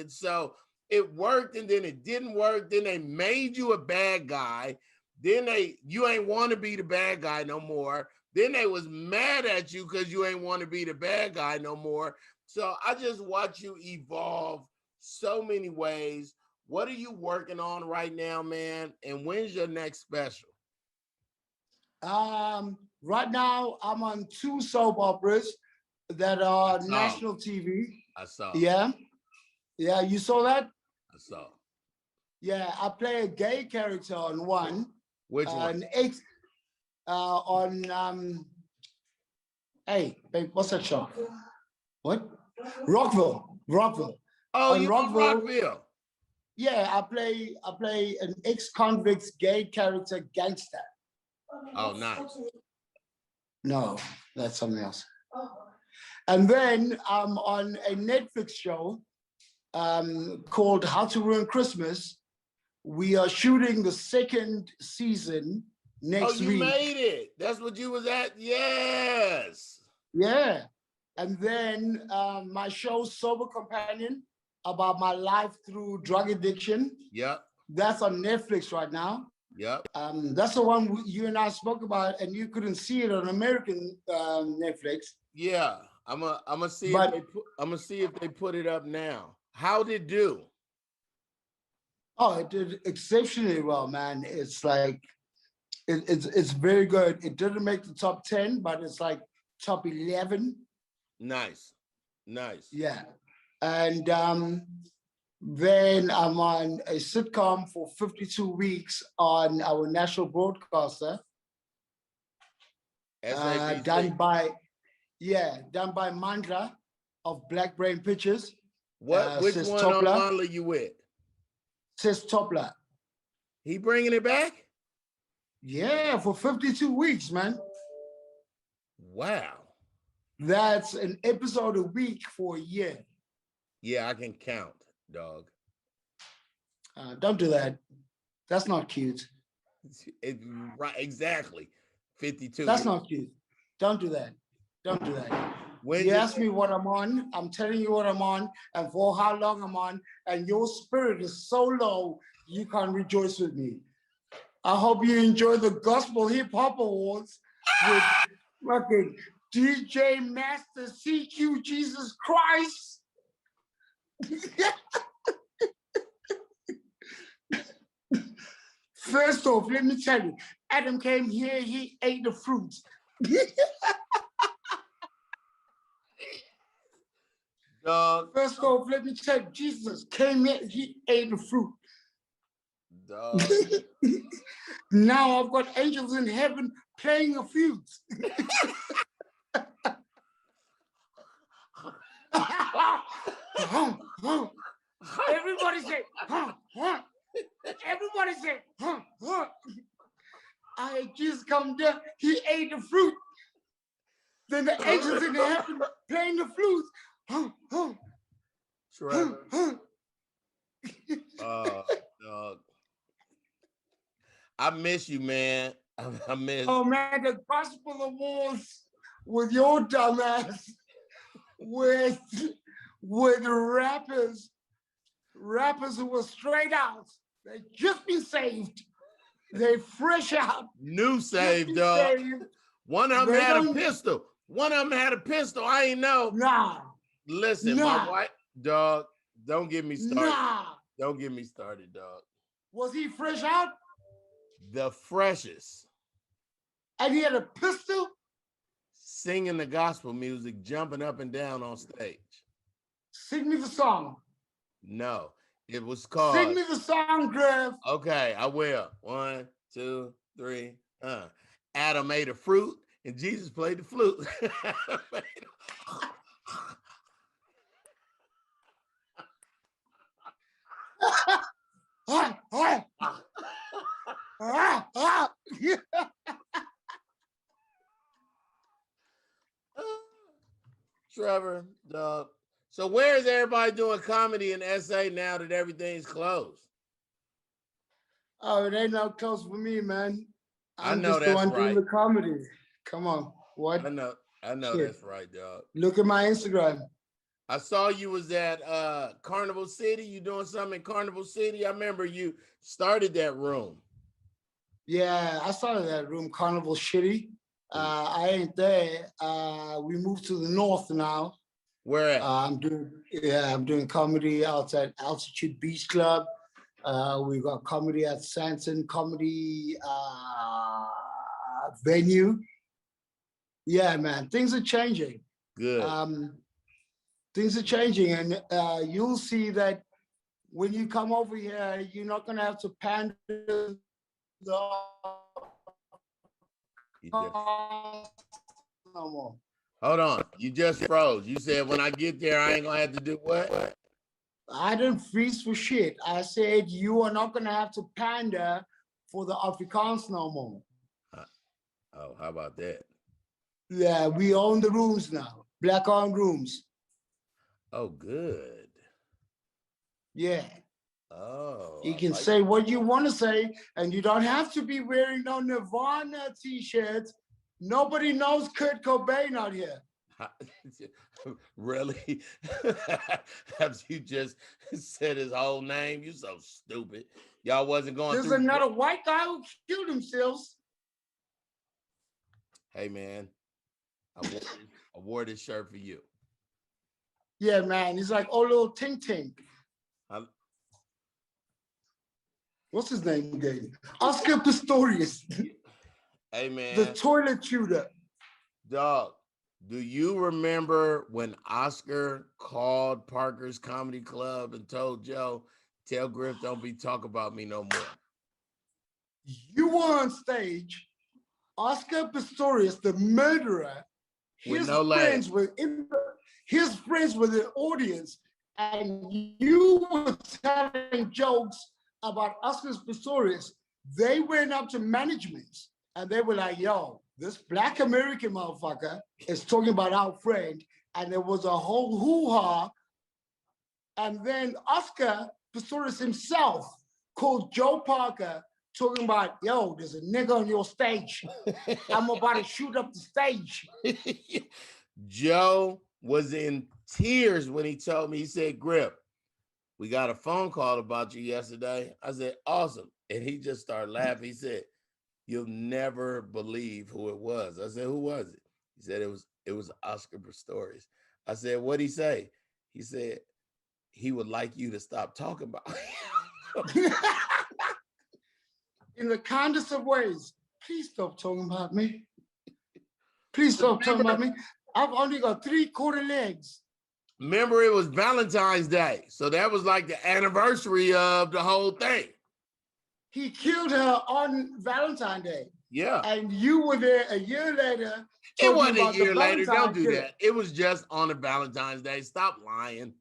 so it worked and then it didn't work. Then they made you a bad guy. Then you ain't want to be the bad guy no more. Then they was mad at you because you ain't want to be the bad guy no more. So I just watch you evolve so many ways. What are you working on right now, man? And when's your next special? Right now I'm on 2 soap operas that are national TV. I saw. Yeah. Yeah, you saw that? I saw. Yeah, I play a gay character on one. Which one? Hey, babe, what's that show? What? Rockville. Oh, on you Rockville. Yeah, I play an ex-convict's gay character, gangster. Oh, nice. No, that's something else. And then I'm on a Netflix show called How to Ruin Christmas. We are shooting the 2nd season next week. Oh, you made it. That's what you was at? Yes. Yeah. And then my show, Sober Companion, about my life through drug addiction. Yep. That's on Netflix right now. Yep. That's the one you and I spoke about, and you couldn't see it on American Netflix. Yeah, I'm gonna see if they put it up now. How'd it do? Oh, it did exceptionally well, man. It's like it's very good. It didn't make the top 10, but it's like top 11. Nice. Yeah, and then I'm on a sitcom for 52 weeks on our national broadcaster. Done by Mandla of Black Brain Pictures. Which one on Mandla you with? Sis Topla. He bringing it back? Yeah, for 52 weeks, man. Wow. That's an episode a week for a year. Yeah, I can count, dog. Don't do that. That's not cute. Right, exactly. 52. That's not cute. Don't do that. Don't do that. When You did ask me what I'm on, I'm telling you what I'm on and for how long I'm on, and your spirit is so low, you can't rejoice with me. I hope you enjoy the Gospel Hip Hop Awards with fucking DJ Master CQ Jesus Christ. First off, let me tell you, Adam came here, he ate the fruits. Dog. First off, let me tell you, Jesus came here, he ate the fruit. Dog. Now I've got angels in heaven playing a flute. Everybody say, huh, huh. Everybody say, huh, huh. I just come there, he ate the fruit. Then the angels in heaven playing the flute. Huh, huh. Trevor. Huh. Dog. I miss you, man. I miss. Oh man, the Gospel Awards with your dumbass, with rappers who were straight out. They just been saved. They fresh out. New just saved, been dog. saved. One of them They had a don't- pistol. One of them had a pistol. I ain't know. Nah, Listen, Nah. my wife, dog, don't get me started. nah. Don't get me started, dog. Was he fresh out? The freshest. And he had a pistol? Singing the gospel music, jumping up and down on stage. Sing me the song. No, it was called. Sing me the song, Griff. Okay, I will. 1, 2, 3. Adam ate a fruit and Jesus played the flute. Trevor, dog. So where is everybody doing comedy in SA now that everything's closed? Oh, it ain't no close for me, man. I I'm know just the that's one doing right. the comedy. Come on, what? I know Shit. that's right, dog. Look at my Instagram. I saw you was at Carnival City. You doing something in Carnival City? I remember you started that room. Yeah, I started that room, Carnival Shitty. I ain't there. We moved to the north now. Where at? I'm doing comedy out at Altitude Beach Club. We got comedy at Santon Comedy Venue. Yeah, man, things are changing. Good. Things are changing, and you'll see that when you come over here, you're not gonna have to pander the You just- no more. hold on. You just froze. You said when I get there, I ain't gonna have to do what? I didn't freeze for shit. I said you are not gonna have to pander for the Afrikaans no more. Oh, how about that? Yeah, we own the rooms now. Black-owned rooms. Oh, good. Yeah. Oh, You I can like say what you want to say, and you don't have to be wearing no Nirvana t-shirts. Nobody knows Kurt Cobain out here. Really? Have you just said his whole name? You so stupid. Y'all wasn't going There's through. another white guy who killed themselves. Hey, man, I wore this shirt for you. Yeah, man. He's like, oh, little Tink Tink. What's his name again? Oscar Pistorius. Hey, man. The toilet tutor. Dog, do you remember when Oscar called Parker's Comedy Club and told Joe, tell Griff don't be talk about me no more? You were on stage. Oscar Pistorius, the murderer, With his no friends were in his friends were the audience, and you were telling jokes about Oscar Pistorius. They went up to management and they were like, yo, this Black American motherfucker is talking about our friend, and there was a whole hoo-ha. And then Oscar Pistorius himself called Joe Parker talking about, yo, there's a nigga on your stage. I'm about to shoot up the stage. Joe was in tears when he told me, he said, Griff, we got a phone call about you yesterday. I said, awesome. And he just started laughing. He said, you'll never believe who it was. I said, who was it? He said, it was Oscar Pistorius. I said, what'd he say? He said, he would like you to stop talking about him. In the kindest of ways, please stop talking about me. Please stop talking about me. I've only got 3/4 legs. Remember, it was Valentine's Day. So that was like the anniversary of the whole thing. He killed her on Valentine's Day. Yeah. And you were there a year later. It wasn't about a year the later. Don't Valentine's do Day. that. It was just on a Valentine's Day. Stop lying.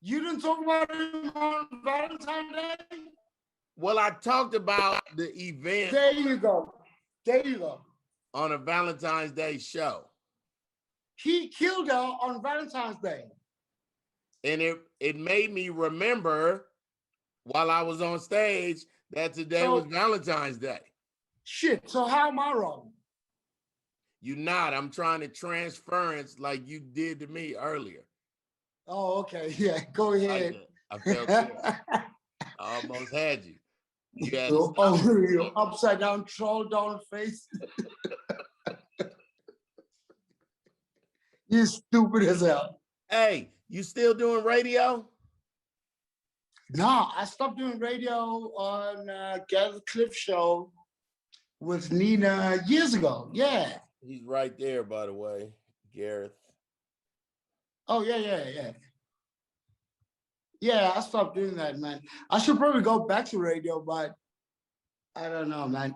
You didn't talk about it on Valentine's Day? Well, I talked about the event. There you go. There you go. On a Valentine's Day show. He killed her on Valentine's Day. And it made me remember while I was on stage that today was Valentine's Day. Shit, so how am I wrong? You're not. I'm trying to transference like you did to me earlier. Oh, okay. Yeah, go ahead. I felt good. I almost had you. You had your upside down troll down face. You're stupid as hell. Hey, you still doing radio? No, I stopped doing radio on Gareth Cliff show with Nina years ago. Yeah. He's right there, by the way, Gareth. Oh, yeah. Yeah, I stopped doing that, man. I should probably go back to radio, but I don't know, man.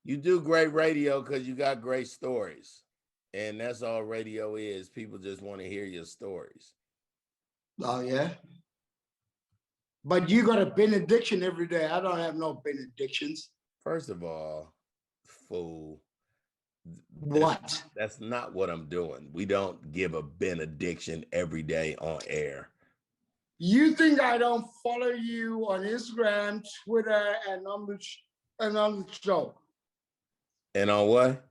You do great radio because you got great stories. And that's all radio is. People just want to hear your stories. Oh, yeah? But you got a benediction every day. I don't have no benedictions. First of all, fool. What? That's not what I'm doing. We don't give a benediction every day on air. You think I don't follow you on Instagram, Twitter, and on the show? And on what?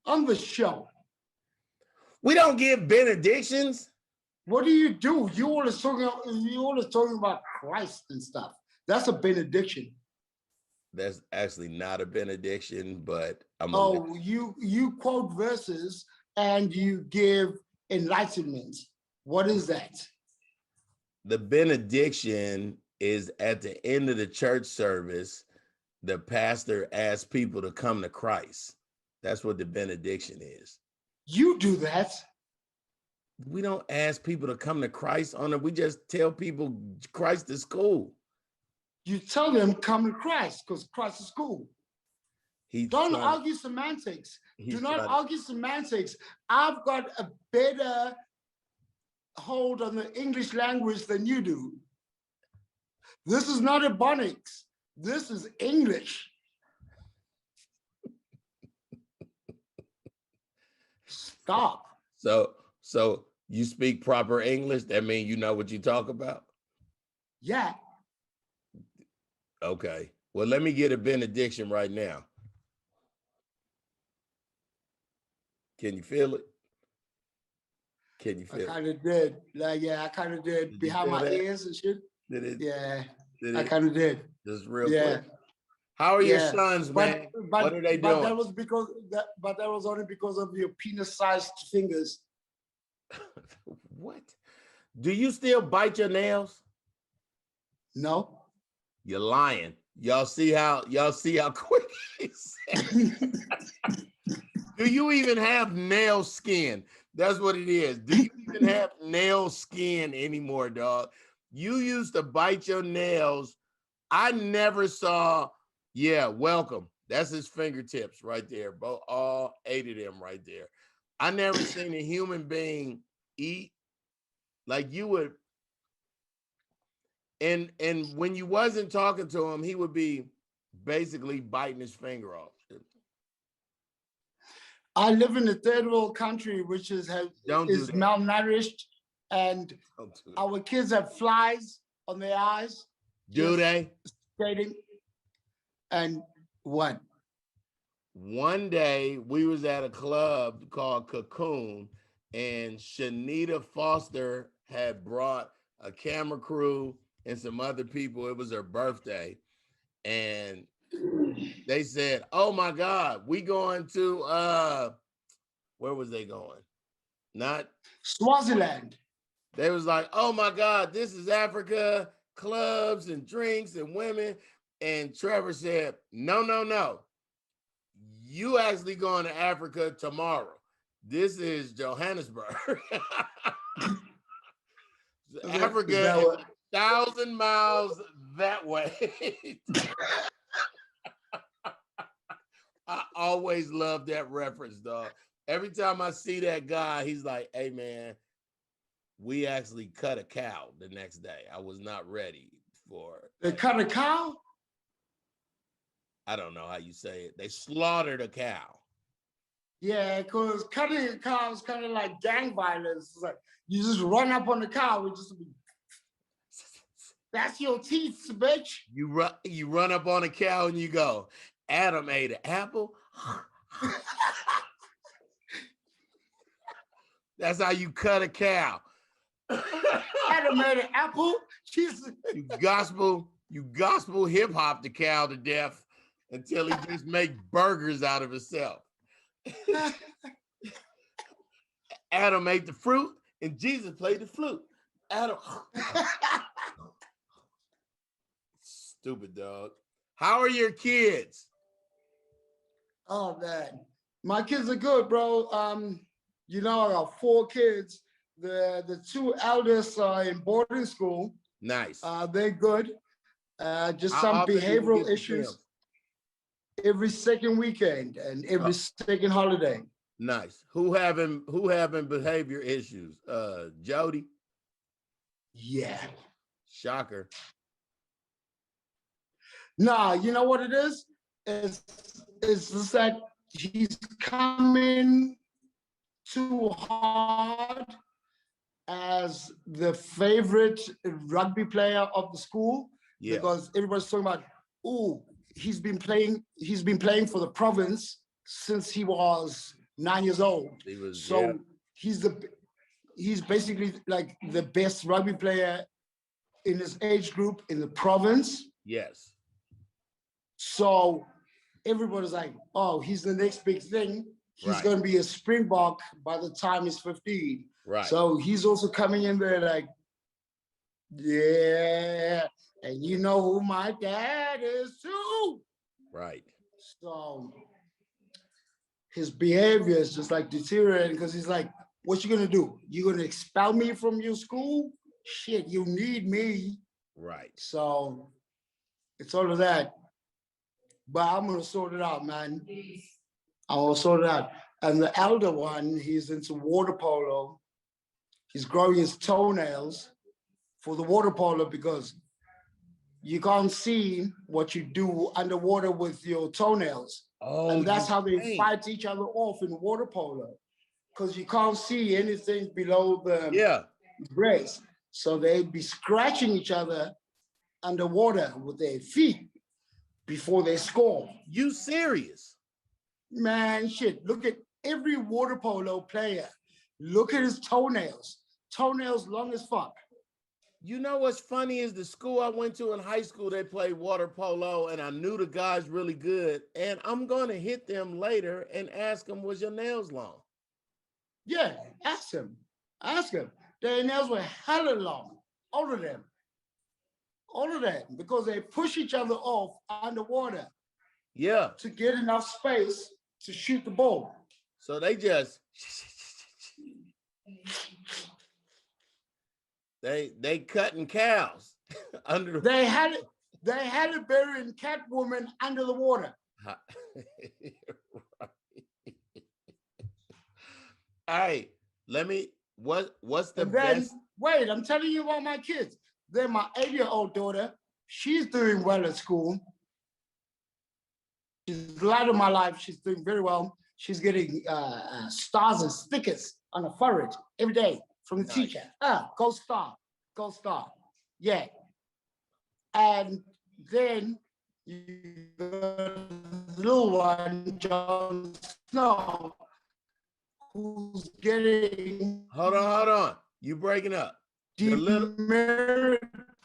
On the show. We don't give benedictions. What do? You always talking about Christ and stuff. That's a benediction. That's actually not a benediction, but you quote verses and you give enlightenment. What is that? The benediction is at the end of the church service. The pastor asks people to come to Christ. That's what the benediction is. You do that. We don't ask people to come to Christ on it. We just tell people Christ is cool. You tell them come to Christ because Christ is cool. Don't argue semantics. Do not argue semantics. I've got a better hold on the English language than you do. This is not Ebonics. This is English. Stop. So you speak proper English? That means you know what you talk about? Yeah. Okay. Well, let me get a benediction right now. Can you feel it? Can you feel it? I kind of did. Like, yeah, I kind of did behind my ears and shit. Did it? Yeah. Did I kind of did. Just real quick. How are your sons, man? What are they doing? That was only because of your penis-sized fingers. What? Do you still bite your nails? No. You're lying. Y'all see how quick he said. Do you even have nail skin? That's what it is. Do you even have nail skin anymore, dog? You used to bite your nails. I never saw. Yeah, welcome. That's his fingertips right there. Both, all 8 of them right there. I never seen a human being eat like you would. And when you wasn't talking to him, he would be basically biting his finger off. I live in a third world country, which is malnourished, and our kids have flies on their eyes. Do they? Skating. And what? One day we was at a club called Cocoon, and Shanita Foster had brought a camera crew and some other people. It was her birthday, and they said, "Oh my God, we going to where was they going? Not Swaziland. They was like, oh my God, this is Africa, clubs and drinks and women." And Trevor said, no, no, no. You actually going to Africa tomorrow. This is Johannesburg. Africa is 1,000 miles that way. I always love that reference, dog. Every time I see that guy, he's like, hey, man, we actually cut a cow the next day. I was not ready for it. They cut a cow? I don't know how you say it. They slaughtered a cow. Yeah, because cutting a cow is kind of like gang violence. It's like you just run up on the cow and just be, that's your teeth, bitch. You run up on a cow and you go, Adam ate an apple. That's how you cut a cow. Adam ate an apple. Jesus. You gospel hip hop the cow to death until he just make burgers out of himself. Adam ate the fruit and Jesus played the flute. Adam. Stupid dog. How are your kids? Oh man, my kids are good, bro. You know, I got 4 kids. The 2 eldest are in boarding school. Nice. They're good. Just How some often do you behavioral get to issues them? every second weekend and every second holiday. Nice. Who having behavior issues? Jody? Yeah. Shocker. Nah, you know what it is? It's just that he's coming too hard as the favorite rugby player of the school. Yeah. Because everybody's talking about, oh, he's been playing for the province since he was 9 years old. He's basically like the best rugby player in his age group in the province. Yes. So everybody's like, oh, he's the next big thing. He's Right. going to be a Springbok by the time he's 15. Right. So he's also coming in there like, yeah, and you know who my dad is too. Right. So his behavior is just like deteriorating because he's like, what you gonna do? You gonna expel me from your school? Shit, you need me. Right. So it's all of that. But I'm gonna sort it out, man. I will sort it out. And the elder one, he's into water polo. He's growing his toenails for the water polo because you can't see what you do underwater with your toenails. Oh, And that's how they right. fight each other off in water polo. Because you can't see anything below the brace. So they'd be scratching each other underwater with their feet before they score. You serious? Man, shit, look at every water polo player. Look at his toenails. Toenails long as fuck. You know what's funny is the school I went to in high school, they played water polo, and I knew the guys really good. And I'm going to hit them later and ask them, was your nails long? Yeah, ask him. Ask him. Their nails were hella long. All of them. All of them. Because they push each other off underwater. Yeah. To get enough space to shoot the ball. So they just they cutting cows under the They had it burying Catwoman under the water. Right. All right, what's the best? Wait, I'm telling you about my kids. Then my 8-year-old daughter, she's doing well at school. She's the light of my life. She's doing very well. She's getting stars and stickers on her forehead every day from the teacher. Go star, go star. Yeah. And then you got little one, Jon Snow, who's getting Hold on. You breaking up. demerit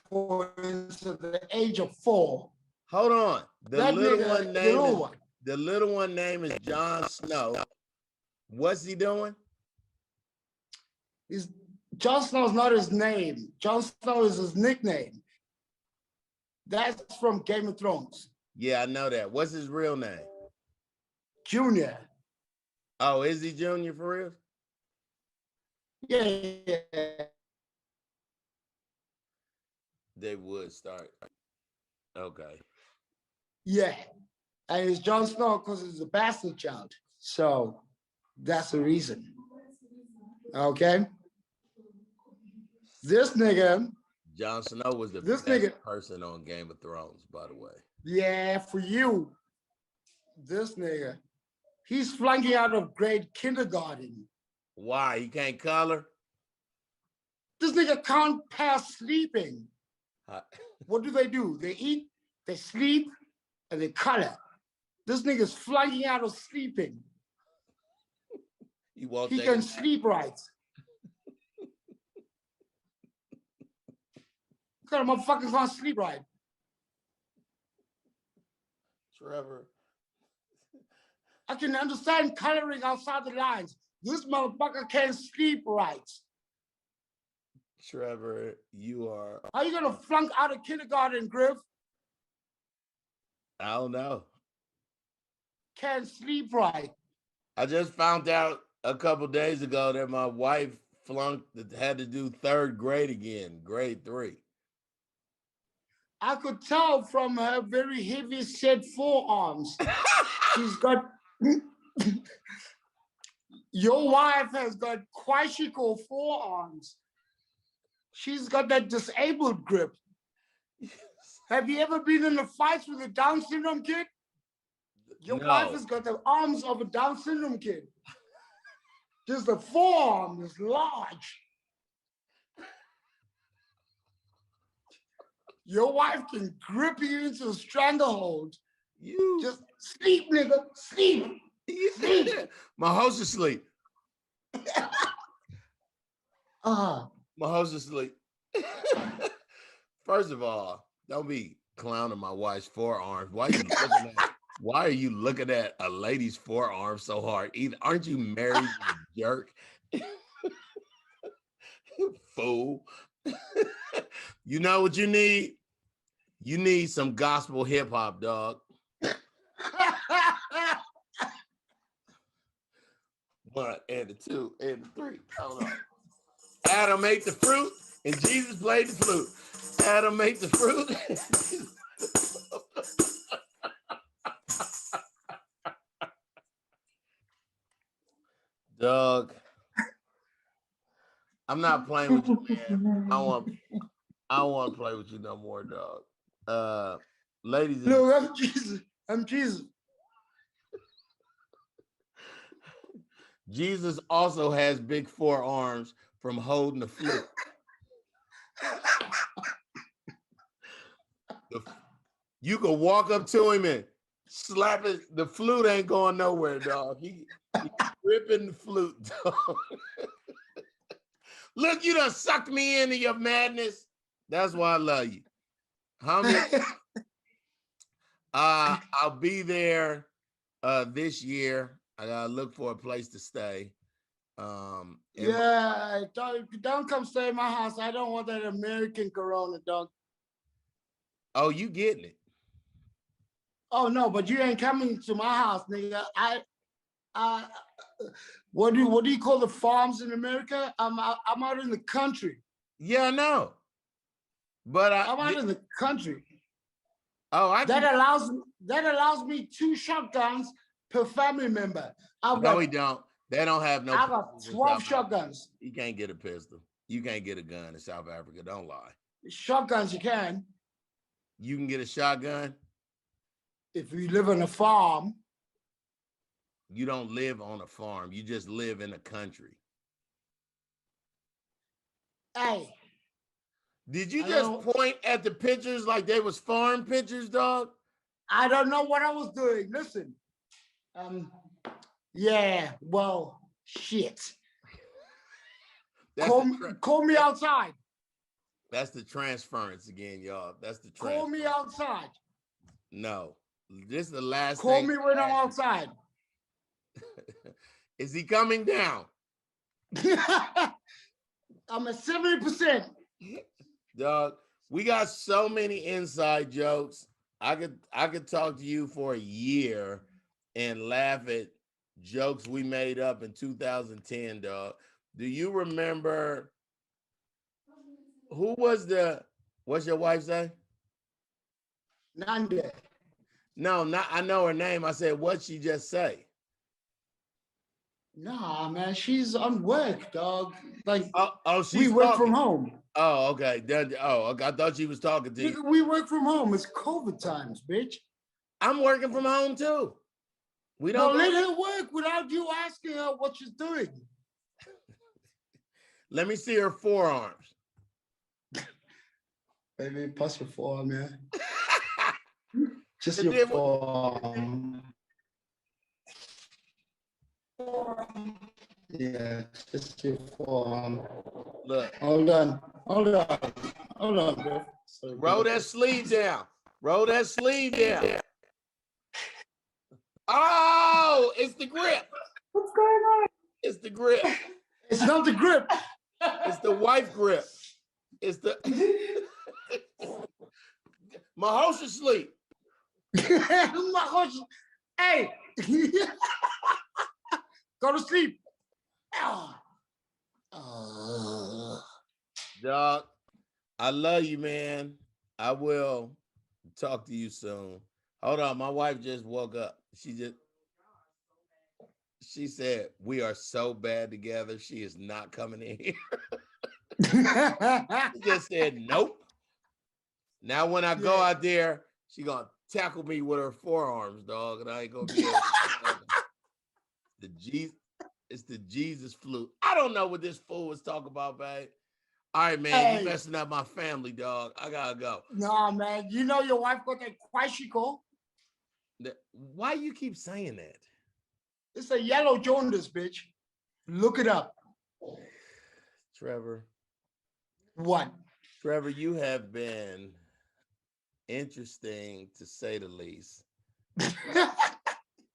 points at the age of 4. Hold on. That nigga, the little one. The little one name is Jon Snow. What's he doing? Jon Snow's not his name. Jon Snow is his nickname. That's from Game of Thrones. Yeah, I know that. What's his real name? Junior. Oh, is he Junior for real? Yeah. They would start. Okay. Yeah. And it's Jon Snow because he's a bastard child. So that's the reason. Okay. This nigga. Jon Snow was the This best nigga person on Game of Thrones, by the way. Yeah, for you. This nigga. He's flunking out of grade kindergarten. Why? He can't color? This nigga can't pass sleeping. What do? They eat, they sleep, and they color. This nigga's flunking out of sleeping. He won't He can sleep right. What kind of motherfuckers can't sleep right? Trevor. I can understand coloring outside the lines. This motherfucker can't sleep right. Trevor, you are. How you gonna flunk out of kindergarten, Griff? I don't know. Can't sleep right. I just found out a couple days ago that my wife had to do 3rd grade again, grade 3. I could tell from her very heavy set forearms. She's got, your wife has got quashiko forearms. She's got that disabled grip. Have you ever been in a fight with a Down syndrome kid? Your wife has got the arms of a Down syndrome kid. Just the forearm is large. Your wife can grip you into a stranglehold. You just sleep, nigga. Sleep. Sleep. My host is asleep. Uh-huh. My host is asleep. First of all, don't be clowning my wife's forearms. Why are you looking at a lady's forearm so hard? Aren't you married, you jerk? Fool. You know what you need? You need some gospel hip hop, dog. 1 and the 2 and the 3. Hold on. Adam ate the fruit and Jesus played the flute. Adam ate the fruit. Dog. I'm not playing with you, man. I don't want to play with you no more, dog. Ladies. No, I'm Jesus. I'm Jesus. Jesus also has big forearms from holding the flute. You can walk up to him and slap it. The flute ain't going nowhere, dog. He ripping the flute, dog. Look, you done sucked me into your madness. That's why I love you. Homie, I'll be there this year. I gotta look for a place to stay. Yeah, don't come stay in my house. I don't want that American corona, dog. Oh, you getting it? Oh no, but you ain't coming to my house, nigga. What do you call the farms in America? I'm out in the country. Yeah, I know. But I'm out in the country. Oh, that allows me 2 shotguns per family member. No, we don't. They don't have no. I got 12 shotguns. You can't get a pistol. You can't get a gun in South Africa. Don't lie. Shotguns, you can. You can get a shotgun? If you live on a farm. You don't live on a farm. You just live in a country. Hey. Did you just point at the pictures like they was farm pictures, dog? I don't know what I was doing. Listen. Yeah, well, shit. Call me outside. That's the transference again, y'all. That's the Call me outside. No, this is the last Call thing. me when I'm outside. Is he coming down? I'm at 70%. Dog, we got so many inside jokes. I could talk to you for a year and laugh at jokes we made up in 2010, dog. Do you remember who was what's your wife say? Nande. No, not I know her name. I said, what'd she just say? Nah, man, she's on work, dog. Like, She's we work talking from home. Oh, okay. I thought she was talking to you. We work from home. It's COVID times, bitch. I'm working from home too. We don't let her work without you asking her what she's doing. Let me see her forearms. Baby, pass your forearm, man. Just your forearm. Yeah, just your forearm. Look. Hold on, bro. Sorry, roll that sleeve down. Roll that sleeve down. Oh, it's the grip. What's going on? It's the grip. It's not the grip. It's the wife grip. It's the Mahosha sleep. Hey, go to sleep. Dog, I love you, man. I will talk to you soon. Hold on, my wife just woke up. She said, we are so bad together. She is not coming in here. She just said, nope. Now when I go out there, she gonna tackle me with her forearms, dog, and I ain't gonna be able to. It's the Jesus flu. I don't know what this fool was talking about, babe. All right, man, you messing up my family, dog. I gotta go. Nah, man, you know your wife got that kwashiko. Why you keep saying that? It's a yellow jaundice, bitch. Look it up. Trevor. What? Trevor, you have been interesting to say the least.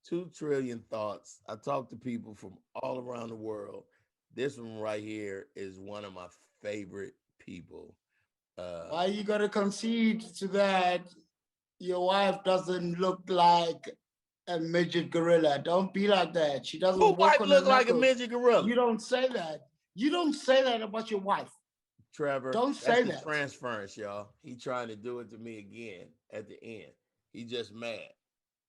2 trillion thoughts. I talk to people from all around the world. This one right here is one of my favorite people. Why you gotta concede to that? Your wife doesn't look like a midget gorilla. Don't be like that. She doesn't walk on look like a midget gorilla. You don't say that. You don't say that about your wife. Trevor, don't say that. Transference, y'all. He trying to do it to me again at the end. He just mad.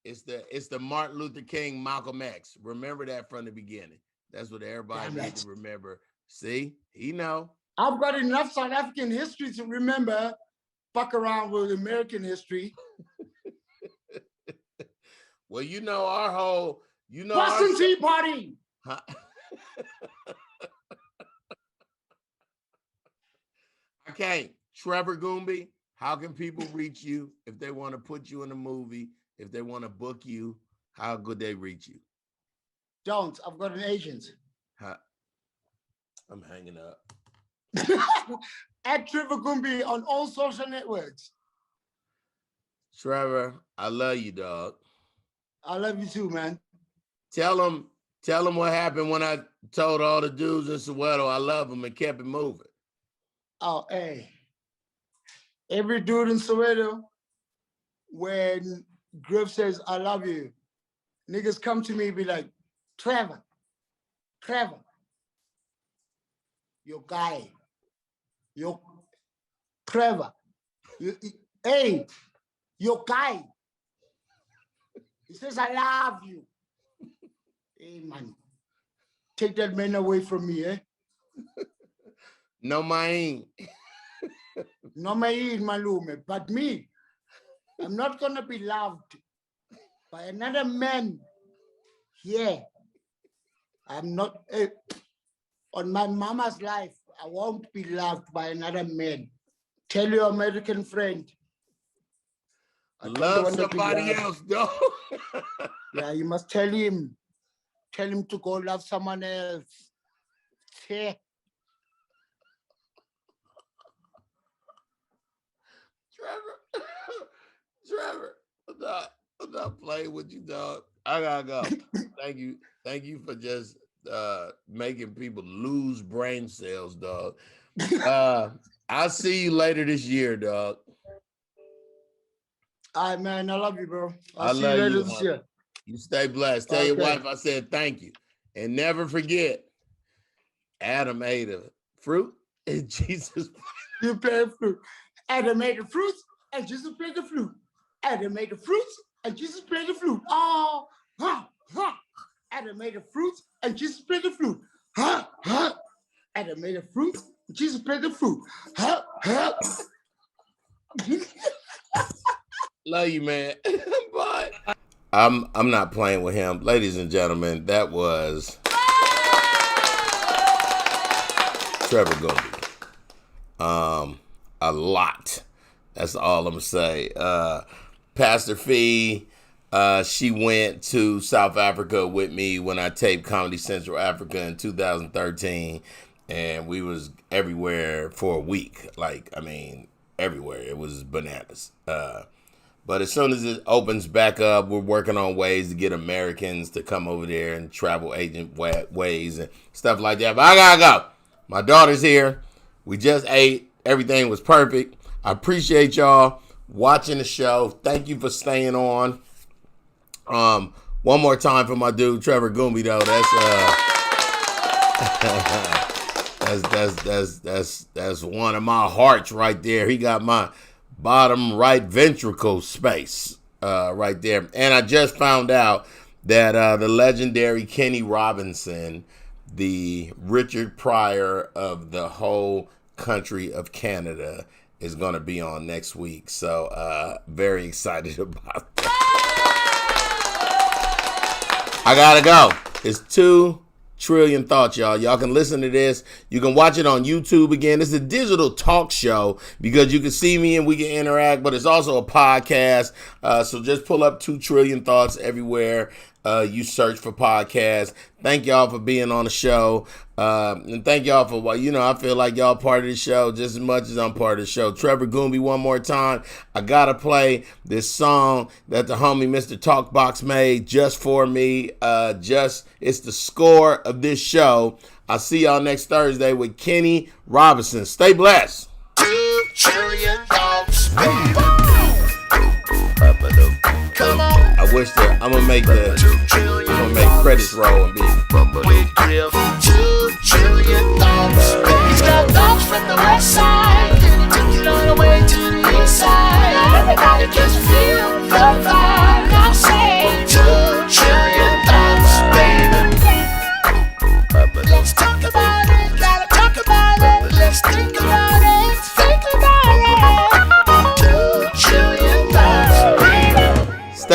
It's the Martin Luther King, Malcolm X. Remember that from the beginning. That's what everybody needs to remember. See, he know. I've got enough South African history to remember. Fuck around with American history. Well, you know our whole, Boston Tea Party. Huh? Okay, Trevor Gumbi, how can people reach you if they want to put you in a movie, if they want to book you? How could they reach you? Don't. I've got an agent. I'm hanging up. At Trevor Gumbi on all social networks. Trevor, I love you, dog. I love you too, man. Tell them what happened when I told all the dudes in Soweto I love them and kept it moving. Oh, hey. Every dude in Soweto, when Griff says, I love you, niggas come to me and be like, Trevor, your guy, your Trevor, hey, your guy. He says, I love you. Hey, man, take that man away from me, eh? No, mine. No, mine, malume. But me, I'm not going to be loved by another man here. I'm not, on my mama's life, I won't be loved by another man. Tell your American friend. I don't Love want to be somebody loved. else, dog. Yeah, you must tell him to go love someone else. Yeah. Trevor, I'm not playing with you, dog. I gotta go. Thank you for just making people lose brain cells, dog. I'll see you later this year, dog. All right, man. I love you, bro. I I'll see you love later you, this homie. year. You stay blessed. Tell your Okay. wife I said thank you. And never forget, Adam ate a fruit and Jesus. You play the flute. Adam made the fruits and Jesus played the flute. Adam made the fruits and Jesus played the flute. Oh, ha, ha. Adam made the fruits and Jesus played the flute. Ha, ha. Adam made the fruits and Jesus played the flute. Ha, ha. Love you, man. Bye. I'm not playing with him. Ladies and gentlemen, that was Trevor Gumbi. A lot. That's all I'm gonna say. Pastor Fee, she went to South Africa with me when I taped Comedy Central Africa in 2013, and we was everywhere for a week. Like, I mean, everywhere. It was bananas. But as soon as it opens back up, we're working on ways to get Americans to come over there and travel agent ways and stuff like that. But I gotta go. My daughter's here. We just ate. Everything was perfect. I appreciate y'all watching the show. Thank you for staying on. One more time for my dude Trevor Gumbi, though. That's one of my hearts right there. He got my bottom right ventricle space right there. And I just found out that the legendary Kenny Robinson, the Richard Pryor of the whole country of Canada, is going to be on next week. So very excited about that. I gotta go. It's 2 trillion thoughts, y'all. Y'all can listen to this. You can watch it on YouTube again. It's a digital talk show because you can see me and we can interact, but it's also a podcast. So just pull up 2 trillion thoughts everywhere you search for podcasts. Thank y'all for being on the show. And thank y'all for, I feel like y'all part of the show just as much as I'm part of the show. Trevor Gumbi, one more time. I gotta play this song that the homie Mr. Talkbox made just for me. It's the score of this show. I'll see y'all next Thursday with Kenny Robinson. Stay blessed. 2 trillion thoughts, baby. Come on. I wish that I'm gonna make credits roll and be With GRIFF. 2 trillion thoughts, baby. He's got thoughts from the west side. Then he took it all the way to the east side. Everybody just feel the vibe.